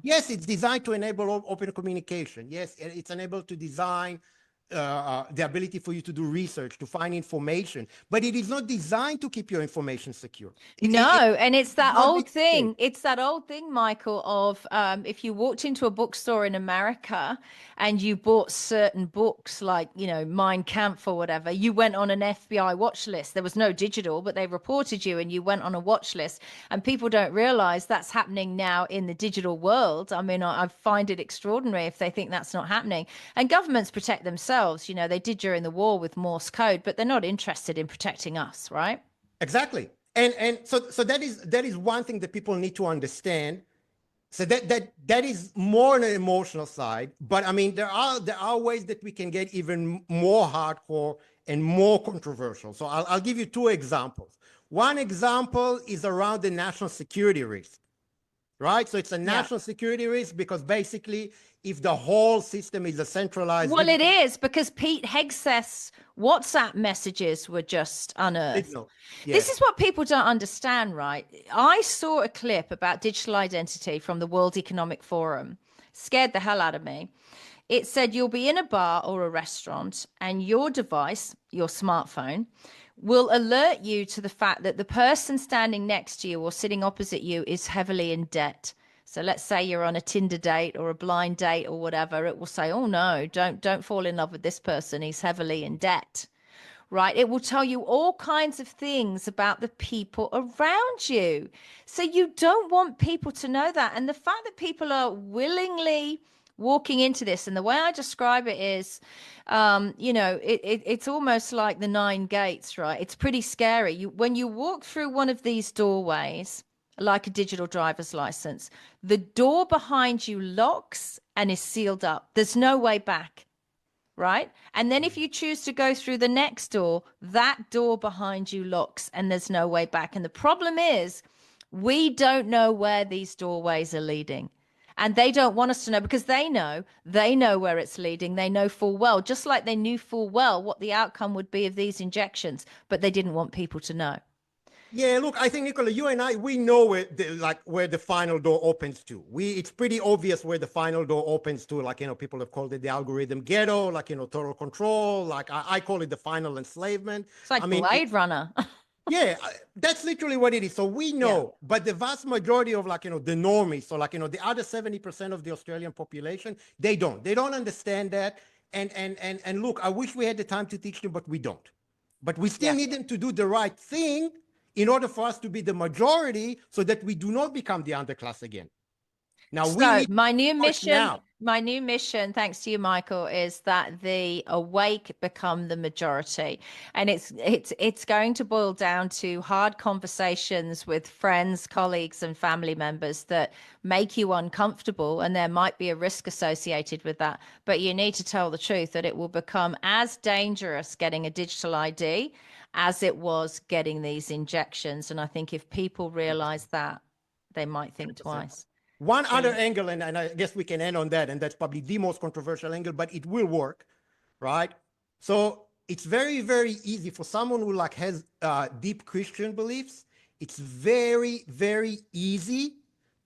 Yes, it's designed to enable open communication. Yes, it's enabled to design the ability for you to do research, to find information, but it is not designed to keep your information secure. And it's that old thing. It's that old thing, Michael, of if you walked into a bookstore in America and you bought certain books like, Mein Kampf or whatever, you went on an FBI watch list. There was no digital, but they reported you and you went on a watch list. And people don't realize that's happening now in the digital world. I mean, I find it extraordinary if they think that's not happening. And governments protect themselves. They did during the war with Morse code, but they're not interested in protecting us, right? Exactly. And so that is one thing that people need to understand. So that is more on an emotional side, but I mean there are ways that we can get even more hardcore and more controversial. So I'll give you two examples. One example is around the national security risk, right? So it's a national security risk because basically if the whole system is a centralized... Well, it is, because Pete Hegseth's WhatsApp messages were just unearthed. This is what people don't understand, right? I saw a clip about digital identity from the World Economic Forum. Scared the hell out of me. It said you'll be in a bar or a restaurant and your device, your smartphone, will alert you to the fact that the person standing next to you or sitting opposite you is heavily in debt. So let's say you're on a Tinder date or a blind date or whatever. It will say, oh no, don't fall in love with this person. He's heavily in debt, right? It will tell you all kinds of things about the people around you. So you don't want people to know that. And the fact that people are willingly walking into this, and the way I describe it is, it's almost like the 9 gates, right? It's pretty scary. When you walk through one of these doorways, like a digital driver's license, the door behind you locks and is sealed up. There's no way back, right? And then if you choose to go through the next door, that door behind you locks and there's no way back. And the problem is we don't know where these doorways are leading. And they don't want us to know, because they know where it's leading. They know full well, just like they knew full well what the outcome would be of these injections, but they didn't want people to know. Yeah, look, I think, Nicola, you and I, we know where the final door opens to. It's pretty obvious where the final door opens to. Like, people have called it the algorithm ghetto, like, total control. Like, I call it the final enslavement. It's like Blade Runner. Yeah, that's literally what it is. So we know, but the vast majority of the normies, so the other 70% of the Australian population, they don't understand that. And look, I wish we had the time to teach them, but we don't. But we still need them to do the right thing in order for us to be the majority so that we do not become the underclass again. Now, my new mission, thanks to you, Michael, is that the awake become the majority. And it's going to boil down to hard conversations with friends, colleagues, and family members that make you uncomfortable. And there might be a risk associated with that. But you need to tell the truth that it will become as dangerous getting a digital ID as it was getting these injections. And I think if people realize that, they might think 100%. twice. One other angle, and I guess we can end on that, and that's probably the most controversial angle, but it will work, right? So it's very, very easy for someone who like has deep Christian beliefs. It's very, very easy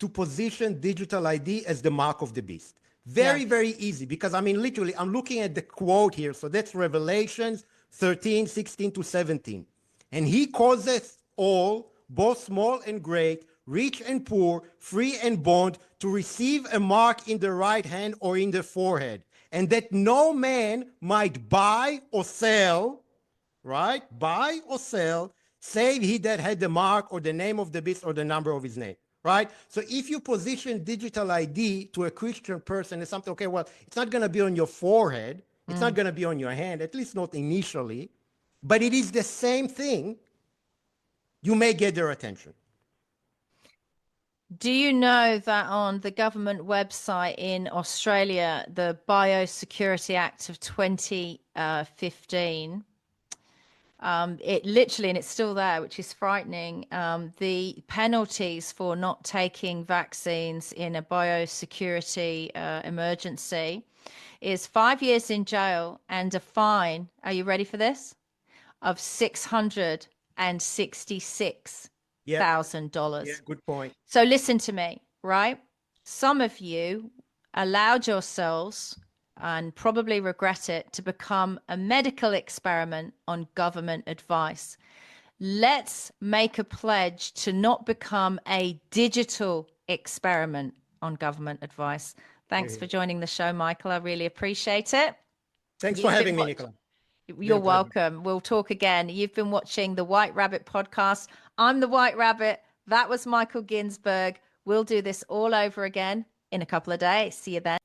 to position digital ID as the mark of the beast. Very, very easy, because I mean, literally, I'm looking at the quote here. So that's Revelations 13, 16 to 17. And he causeth all, both small and great, rich and poor, free and bond, to receive a mark in the right hand or in the forehead, and that no man might buy or sell, right? Buy or sell, save he that had the mark or the name of the beast or the number of his name, right? So if you position digital ID to a Christian person as something, okay, well, it's not going to be on your forehead, it's not going to be on your hand, at least not initially, but it is the same thing, you may get their attention. Do you know that on the government website in Australia, the Biosecurity Act of 2015, it literally, and it's still there, which is frightening, the penalties for not taking vaccines in a biosecurity emergency is 5 years in jail and a fine, are you ready for this, of $666,000. Yeah, good point. So listen to me, right? Some of you allowed yourselves, and probably regret it, to become a medical experiment on government advice. Let's make a pledge to not become a digital experiment on government advice. Thanks for joining the show, Michael. I really appreciate it. Thanks for having me, Nicola. You're welcome. We'll talk again. You've been watching the White Rabbit podcast. I'm the White Rabbit. That was Michael Ginsberg. We'll do this all over again in a couple of days. See you then.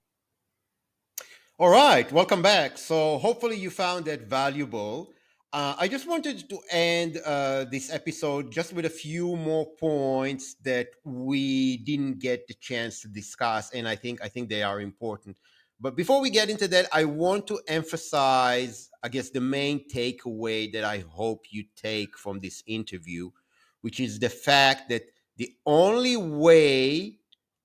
All right, welcome back. So hopefully you found that valuable. I just wanted to end this episode just with a few more points that we didn't get the chance to discuss, and I think they are important. But before we get into that, I want to emphasize, I guess, the main takeaway that I hope you take from this interview, which is the fact that the only way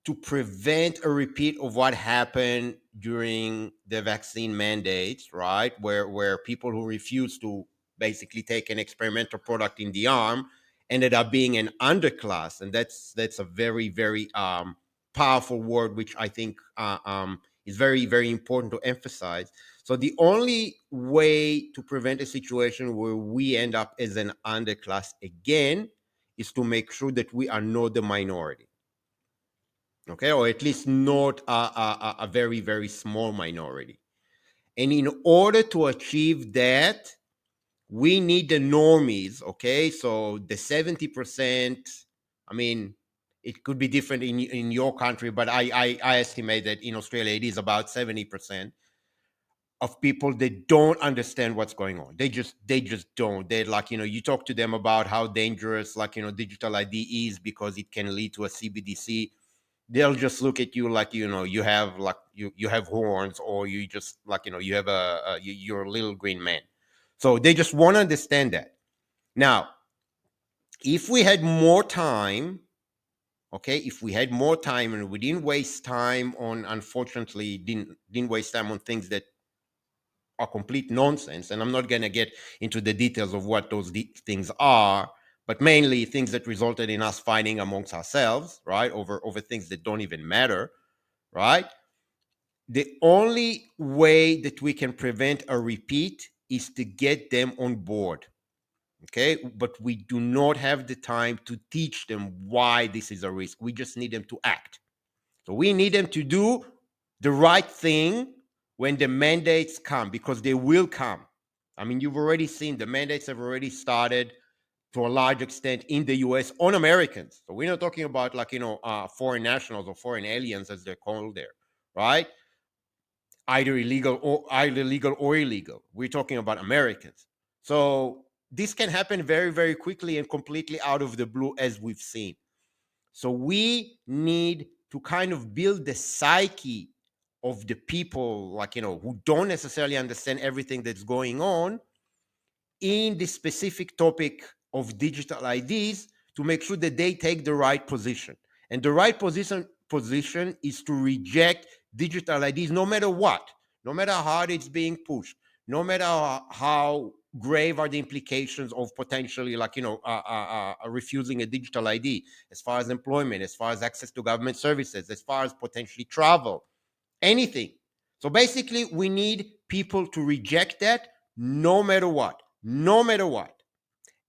to prevent a repeat of what happened during the vaccine mandates, right, where people who refused to basically take an experimental product in the arm ended up being an underclass, and that's a very, very powerful word, which I think is very, very important to emphasize. So the only way to prevent a situation where we end up as an underclass again is to make sure that we are not the minority. Okay, or at least not a very, very small minority. And in order to achieve that, we need the normies, okay? So the 70%, I mean, it could be different in your country, but I estimate that in Australia, it is about 70% of people that don't understand what's going on. They just don't. They're like, you talk to them about how dangerous, like, digital ID is because it can lead to a CBDC. They'll just look at you like, you have like, you have horns, or you just like, you have you're a little green man. So they just won't understand that. Now, if we had more time, okay, if we had more time and we didn't waste time on, unfortunately, didn't waste time on things that are complete nonsense, and I'm not going to get into the details of what those things are, but mainly things that resulted in us fighting amongst ourselves, right, over things that don't even matter, right? The only way that we can prevent a repeat is to get them on board, okay? But we do not have the time to teach them why this is a risk. We just need them to act. So we need them to do the right thing when the mandates come, because they will come. I mean, you've already seen the mandates have already started to a large extent in the US on Americans. So we're not talking about like, foreign nationals or foreign aliens, as they're called there, right? Either legal or illegal. We're talking about Americans. So this can happen very, very quickly and completely out of the blue, as we've seen. So we need to kind of build the psyche of the people, like, who don't necessarily understand everything that's going on in the specific topic of digital IDs, to make sure that they take the right position. And the right position position is to reject digital IDs no matter what, no matter how hard it's being pushed, no matter how grave are the implications of potentially refusing a digital ID, as far as employment, as far as access to government services, as far as potentially travel, anything. So basically, we need people to reject that no matter what, no matter what.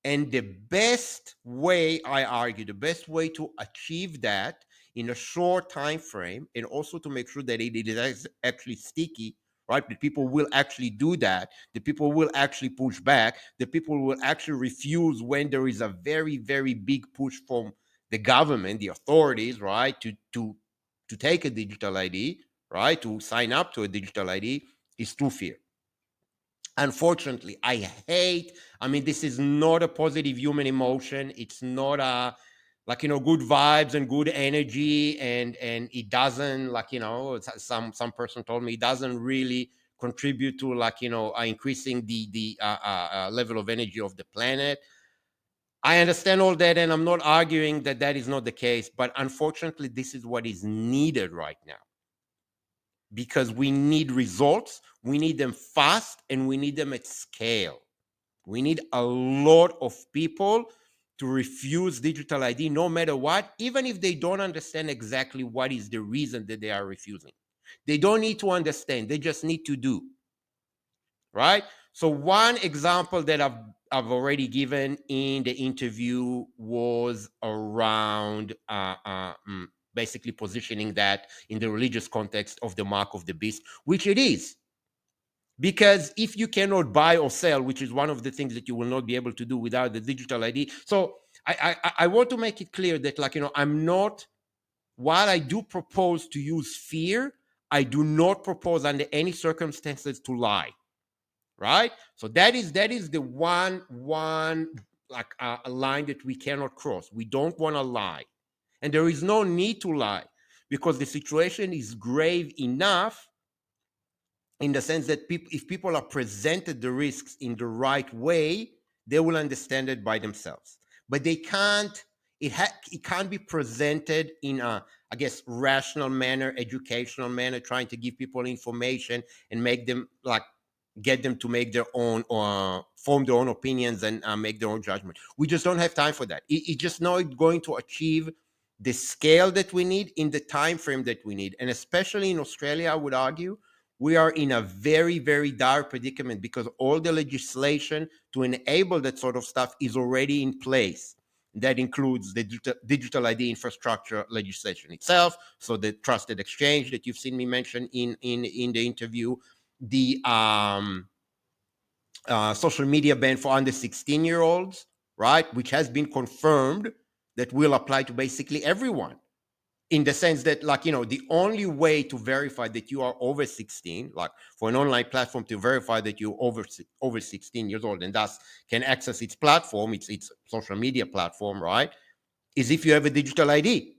And the best way, I argue, the best way to achieve that in a short time frame, and also to make sure that it is actually sticky, right? The people will actually do that. The people will actually push back. The people will actually refuse when there is a very, very big push from the government, the authorities, right, to take a digital ID, right, to sign up to a digital ID, is through fear. Unfortunately, this is not a positive human emotion. It's not a good vibes and good energy, and it doesn't, some person told me, it doesn't really contribute to increasing the level of energy of the planet. I understand all that, and I'm not arguing that that is not the case, but unfortunately, this is what is needed right now. Because we need results, we need them fast, and we need them at scale. We need a lot of people to refuse digital ID no matter what, even if they don't understand exactly what is the reason that they are refusing. They don't need to understand, they just need to do. Right? So one example that I've already given in the interview was around basically positioning that in the religious context of the mark of the beast, which it is. Because if you cannot buy or sell, which is one of the things that you will not be able to do without the digital ID. So I want to make it clear that, I'm not, while I do propose to use fear, I do not propose under any circumstances to lie. Right? So that is the one a line that we cannot cross. We don't want to lie. And there is no need to lie, because the situation is grave enough, in the sense that if people are presented the risks in the right way, they will understand it by themselves. But they can't, it can't be presented in a, rational manner, educational manner, trying to give people information and make them get them to make their own, form their own opinions and make their own judgment. We just don't have time for that. It's just not going to achieve the scale that we need in the time frame that we need. And especially in Australia, I would argue, we are in a very, very dire predicament, because all the legislation to enable that sort of stuff is already in place. That includes the digital ID infrastructure legislation itself, so the trusted exchange that you've seen me mention in the interview, the social media ban for under 16-year-olds, right, which has been confirmed that will apply to basically everyone, in the sense that, the only way to verify that you are over 16, for an online platform to verify that you're over 16 years old and thus can access its platform, its social media platform, right, is if you have a digital ID,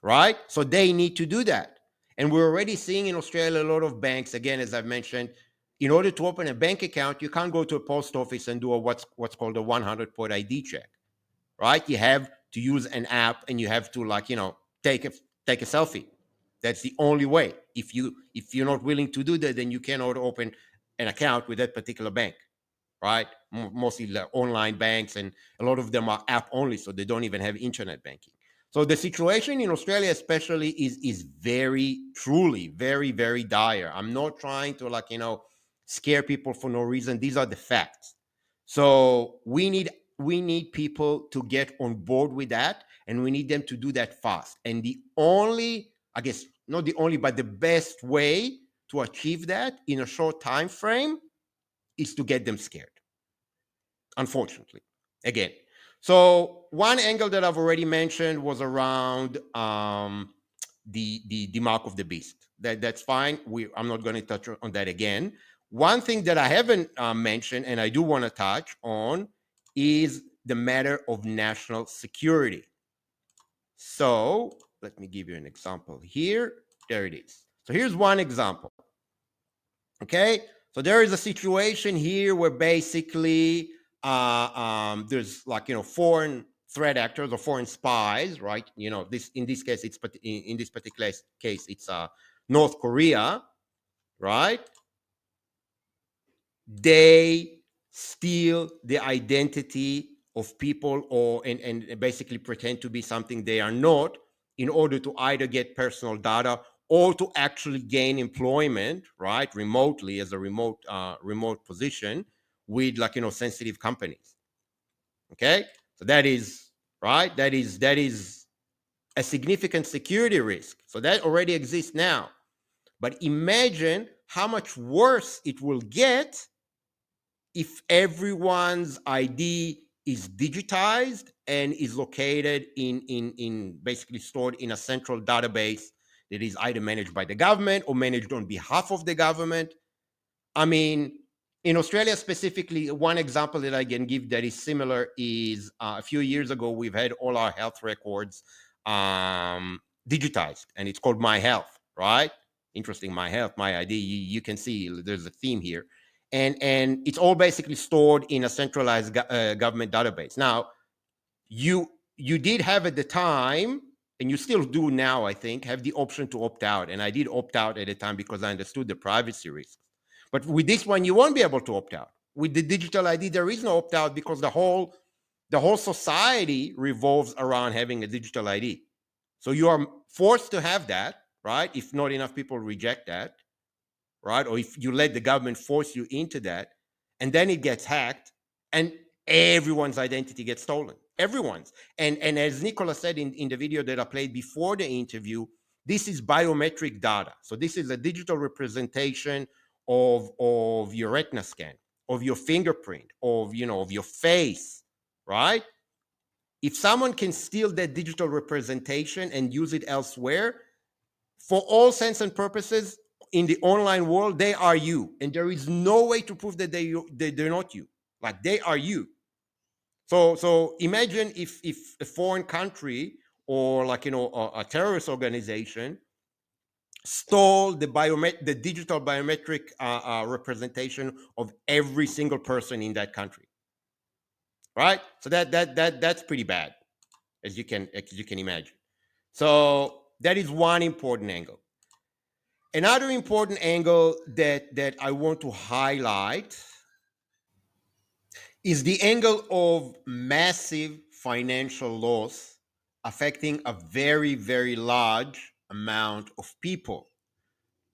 right? So they need to do that. And we're already seeing in Australia a lot of banks, again, as I've mentioned, in order to open a bank account, you can't go to a post office and do what's called a 100-point ID check, right? You have to use an app, and you have to take a selfie. That's the only way. If you're not willing to do that, then you cannot open an account with that particular bank, right? Mostly the online banks, and a lot of them are app only, so they don't even have internet banking. So the situation in Australia especially is very, truly, very, very dire. I'm not trying to scare people for no reason. These are the facts. So we need people to get on board with that, and we need them to do that fast. And the only, not the only, but the best way to achieve that in a short time frame is to get them scared, unfortunately. Again, so one angle that I've already mentioned was around the mark of the beast. That's fine. I'm not going to touch on that again. One thing that I haven't mentioned, and I do want to touch on, is the matter of national security. So let me give you an example here. There it is. So here's one example. Okay, so there is a situation here where basically there's foreign threat actors or foreign spies, right? You know, this in this case, it's in this particular case, it's North Korea, right? They steal the identity of people and basically pretend to be something they are not in order to either get personal data or to actually gain employment, right, remotely as a remote position with, like, you know, sensitive companies. Okay, so that is right. That is a significant security risk. So that already exists now. But imagine how much worse it will get if everyone's ID is digitized and is located in basically stored in a central database that is either managed by the government or managed on behalf of the government. I mean, in Australia specifically, one example that I can give that is similar is a few years ago, we've had all our health records digitized, and it's called My Health, right? Interesting, My Health, My ID. You can see there's a theme here. And it's all basically stored in a centralized government database. Now, you did have at the time, and you still do now, I think, have the option to opt out. And I did opt out at the time because I understood the privacy risks. But with this one, you won't be able to opt out. With the digital ID, there is no opt out because the whole society revolves around having a digital ID. So you are forced to have that, right? If not enough people reject that, right? Or if you let the government force you into that, and then it gets hacked, and everyone's identity gets stolen. Everyone's. And as Nicola said in the video that I played before the interview, this is biometric data. So this is a digital representation of your retina scan, of your fingerprint, of your face, right? If someone can steal that digital representation and use it elsewhere, for all sense and purposes, in the online world, they are you, and there is no way to prove that they're not you. Like, they are you. So imagine if a foreign country or, like, a terrorist organization stole the digital biometric representation of every single person in that country, right? So that's pretty bad, as you can imagine. So that is one important angle. Another important angle that I want to highlight is the angle of massive financial loss affecting a very, very large amount of people.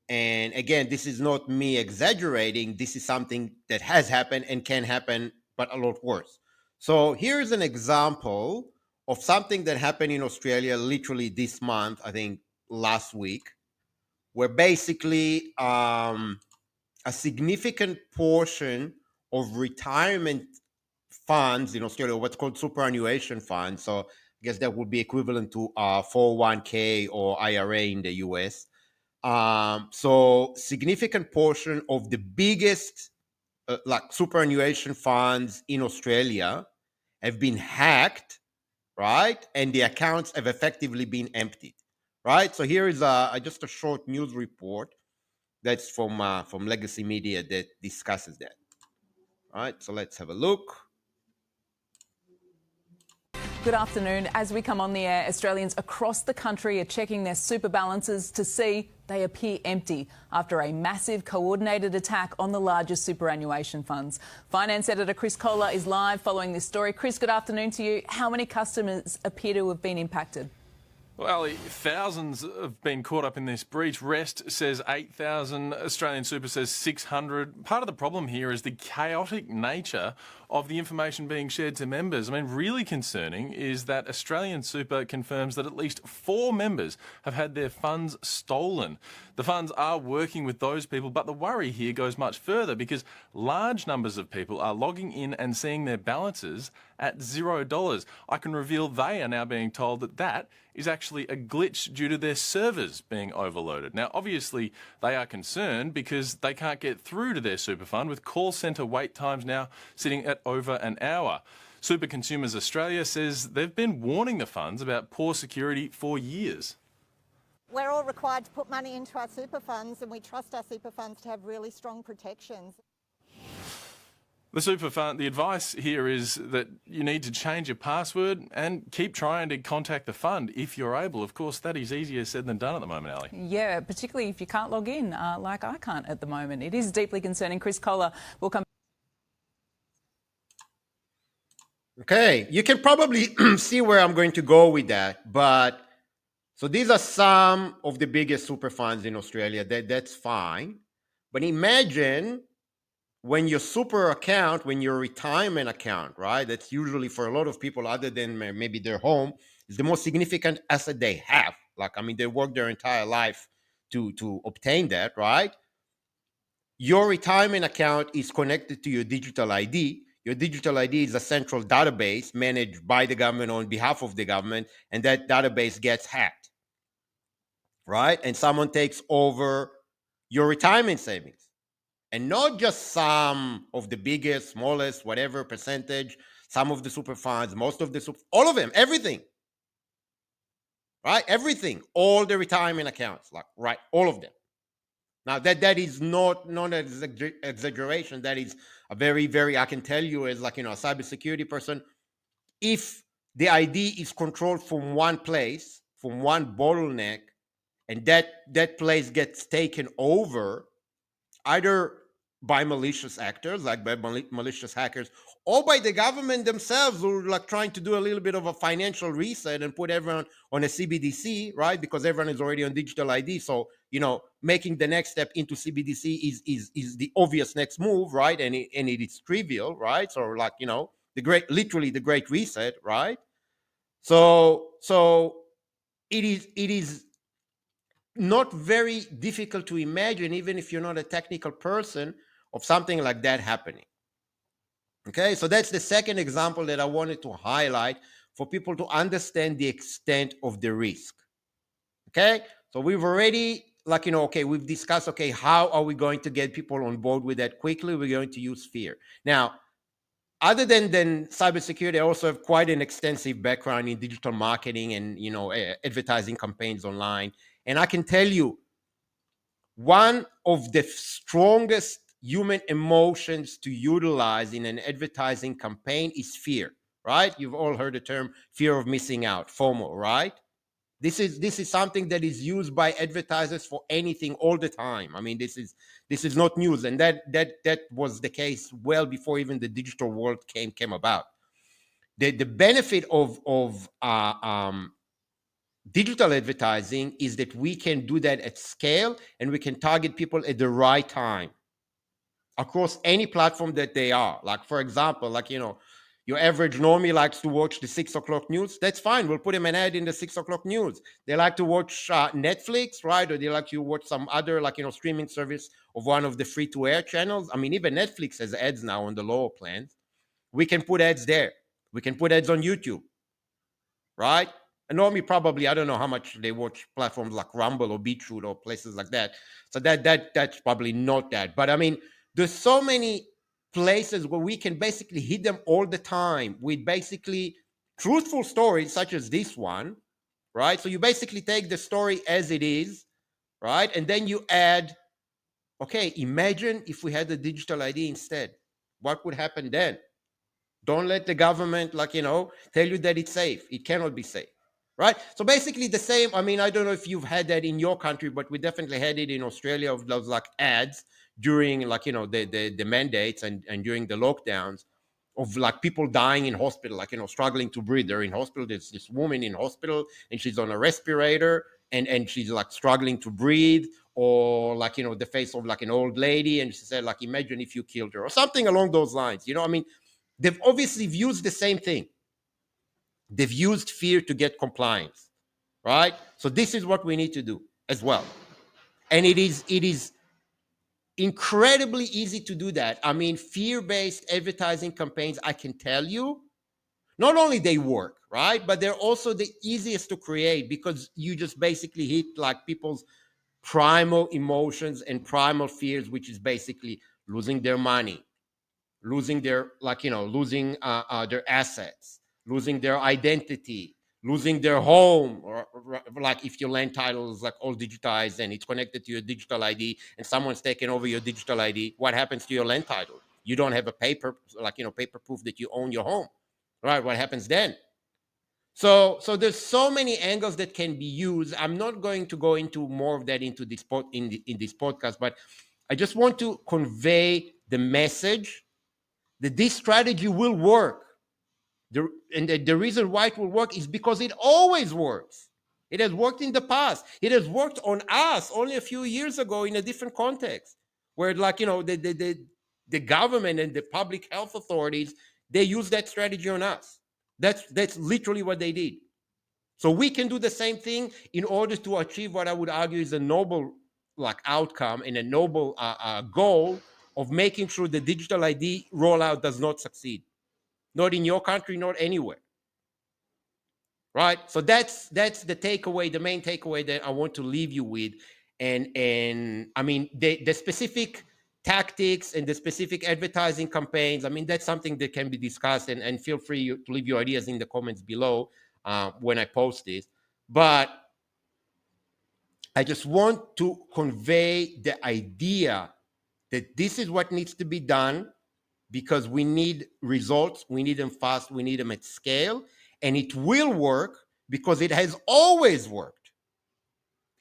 And again, this is not me exaggerating. This is something that has happened and can happen, but a lot worse. So here's an example of something that happened in Australia literally this month, I think last week, where basically a significant portion of retirement funds in Australia, what's called superannuation funds, so I guess that would be equivalent to 401k or IRA in the US. So significant portion of the biggest like superannuation funds in Australia have been hacked, right? And the accounts have effectively been emptied. Right, so here is just a short news report that's from Legacy Media that discusses that. All right, so let's have a look. Good afternoon. As we come on the air, Australians across the country are checking their super balances to see they appear empty after a massive coordinated attack on the largest superannuation funds. Finance editor Chris Kohler is live following this story. Chris, good afternoon to you. How many customers appear to have been impacted? Well, thousands have been caught up in this breach. Rest says 8,000, Australian Super says 600. Part of the problem here is the chaotic nature of the information being shared to members. I mean, really concerning is that Australian Super confirms that at least 4 members have had their funds stolen. The funds are working with those people, but the worry here goes much further because large numbers of people are logging in and seeing their balances at $0. I can reveal they are now being told that that is actually a glitch due to their servers being overloaded. Now, obviously, they are concerned because they can't get through to their super fund with call centre wait times now sitting at over an hour. Super Consumers Australia says they've been warning the funds about poor security for years. We're all required to put money into our super funds, and we trust our super funds to have really strong protections. The super fund, the advice here is that you need to change your password and keep trying to contact the fund if you're able. Of course, that is easier said than done at the moment, Ali. Yeah, particularly if you can't log in like I can't at the moment. It is deeply concerning. Chris Kohler will come. Okay, you can probably see where I'm going to go with that. But so these are some of the biggest super funds in Australia. That's fine. But imagine when your super account, when your retirement account, right? That's usually for a lot of people, other than maybe their home, is the most significant asset they have. Like, I mean, they work their entire life to obtain that, right? Your retirement account is connected to your digital ID. Your digital ID is a central database managed by the government on behalf of the government, and that database gets hacked, right? And someone takes over your retirement savings. And not just some of the biggest, smallest, whatever percentage, some of the super funds, most of the all of them, everything, right? Everything, all the retirement accounts, like, right, all of them. Now, that is not an exaggeration. That is a very, very, I can tell you as like, a cybersecurity person, if the ID is controlled from one place, from one bottleneck, and that place gets taken over, either by malicious actors, like by malicious hackers, or by the government themselves, who are like trying to do a little bit of a financial reset and put everyone on a CBDC, right? Because everyone is already on digital ID. So, making the next step into CBDC is the obvious next move, right? And it is trivial, right? So like, literally the great reset, right? So it is not very difficult to imagine, even if you're not a technical person, of something like that happening. Okay, so that's the second example that I wanted to highlight for people to understand the extent of the risk. Okay, so we've already, we've discussed, how are we going to get people on board with that quickly? We're going to use fear. Now, other than cybersecurity, I also have quite an extensive background in digital marketing and, advertising campaigns online. And I can tell you, one of the strongest human emotions to utilize in an advertising campaign is fear, right? You've all heard the term fear of missing out, FOMO, right? This is something that is used by advertisers for anything all the time. I mean, this is not news, and that was the case well before even the digital world came about. The benefit of digital advertising is that we can do that at scale, and we can target people at the right time across any platform that they are. Like, for example, your average normie likes to watch the 6 o'clock news. That's fine. We'll put him an ad in the 6 o'clock news. They like to watch Netflix, right? Or they like to watch some other, streaming service of one of the free-to-air channels. I mean, even Netflix has ads now on the lower plans. We can put ads there. We can put ads on YouTube, right? And normally, probably, I don't know how much they watch platforms like Rumble or BitChute or places like that. So that's probably not that. But I mean, there's so many places where we can basically hit them all the time with basically truthful stories such as this one, right? So you basically take the story as it is, right? And then you add, imagine if we had the digital ID instead. What would happen then? Don't let the government, tell you that it's safe. It cannot be safe, right? So basically the same. I mean, I don't know if you've had that in your country, but we definitely had it in Australia, of those ads during the mandates and during the lockdowns of people dying in hospital, struggling to breathe. They're in hospital. There's this woman in hospital and she's on a respirator and she's struggling to breathe, or the face of an old lady, and she said imagine if you killed her, or something along those lines. I mean, they've obviously used the same thing. They've used fear to get compliance, right? So this is what we need to do as well. And it is incredibly easy to do that. I mean, fear-based advertising campaigns, I can tell you, not only they work, right, but they're also the easiest to create, because you just basically hit people's primal emotions and primal fears, which is basically losing their money, losing their losing their assets, losing their identity, losing their home, or if your land title is all digitized and it's connected to your digital ID and someone's taken over your digital ID, what happens to your land title? you don't have a paper, like, paper proof that you own your home, right? What happens then? So there's so many angles that can be used. I'm not going to go into more of that into this in this podcast, but I just want to convey the message that this strategy will work. The reason why it will work is because it always works. It has worked in the past. It has worked on us only a few years ago in a different context, where, like, the government and the public health authorities, they use that strategy on us. That's literally what they did. So we can do the same thing in order to achieve what I would argue is a noble, like, outcome and a noble goal of making sure the digital ID rollout does not succeed. Not in your country, not anywhere. Right? So that's the takeaway, the main takeaway that I want to leave you with. And I mean, the specific tactics and the specific advertising campaigns, I mean, that's something that can be discussed, and feel free to leave your ideas in the comments below when I post this. But I just want to convey the idea that this is what needs to be done, because we need results. We need them fast. We need them at scale. And it will work because it has always worked.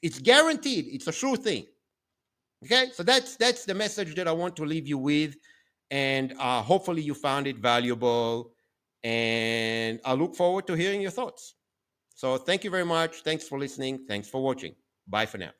It's guaranteed. It's a sure thing. Okay? So that's the message that I want to leave you with. And hopefully you found it valuable. And I look forward to hearing your thoughts. So thank you very much. Thanks for listening. Thanks for watching. Bye for now.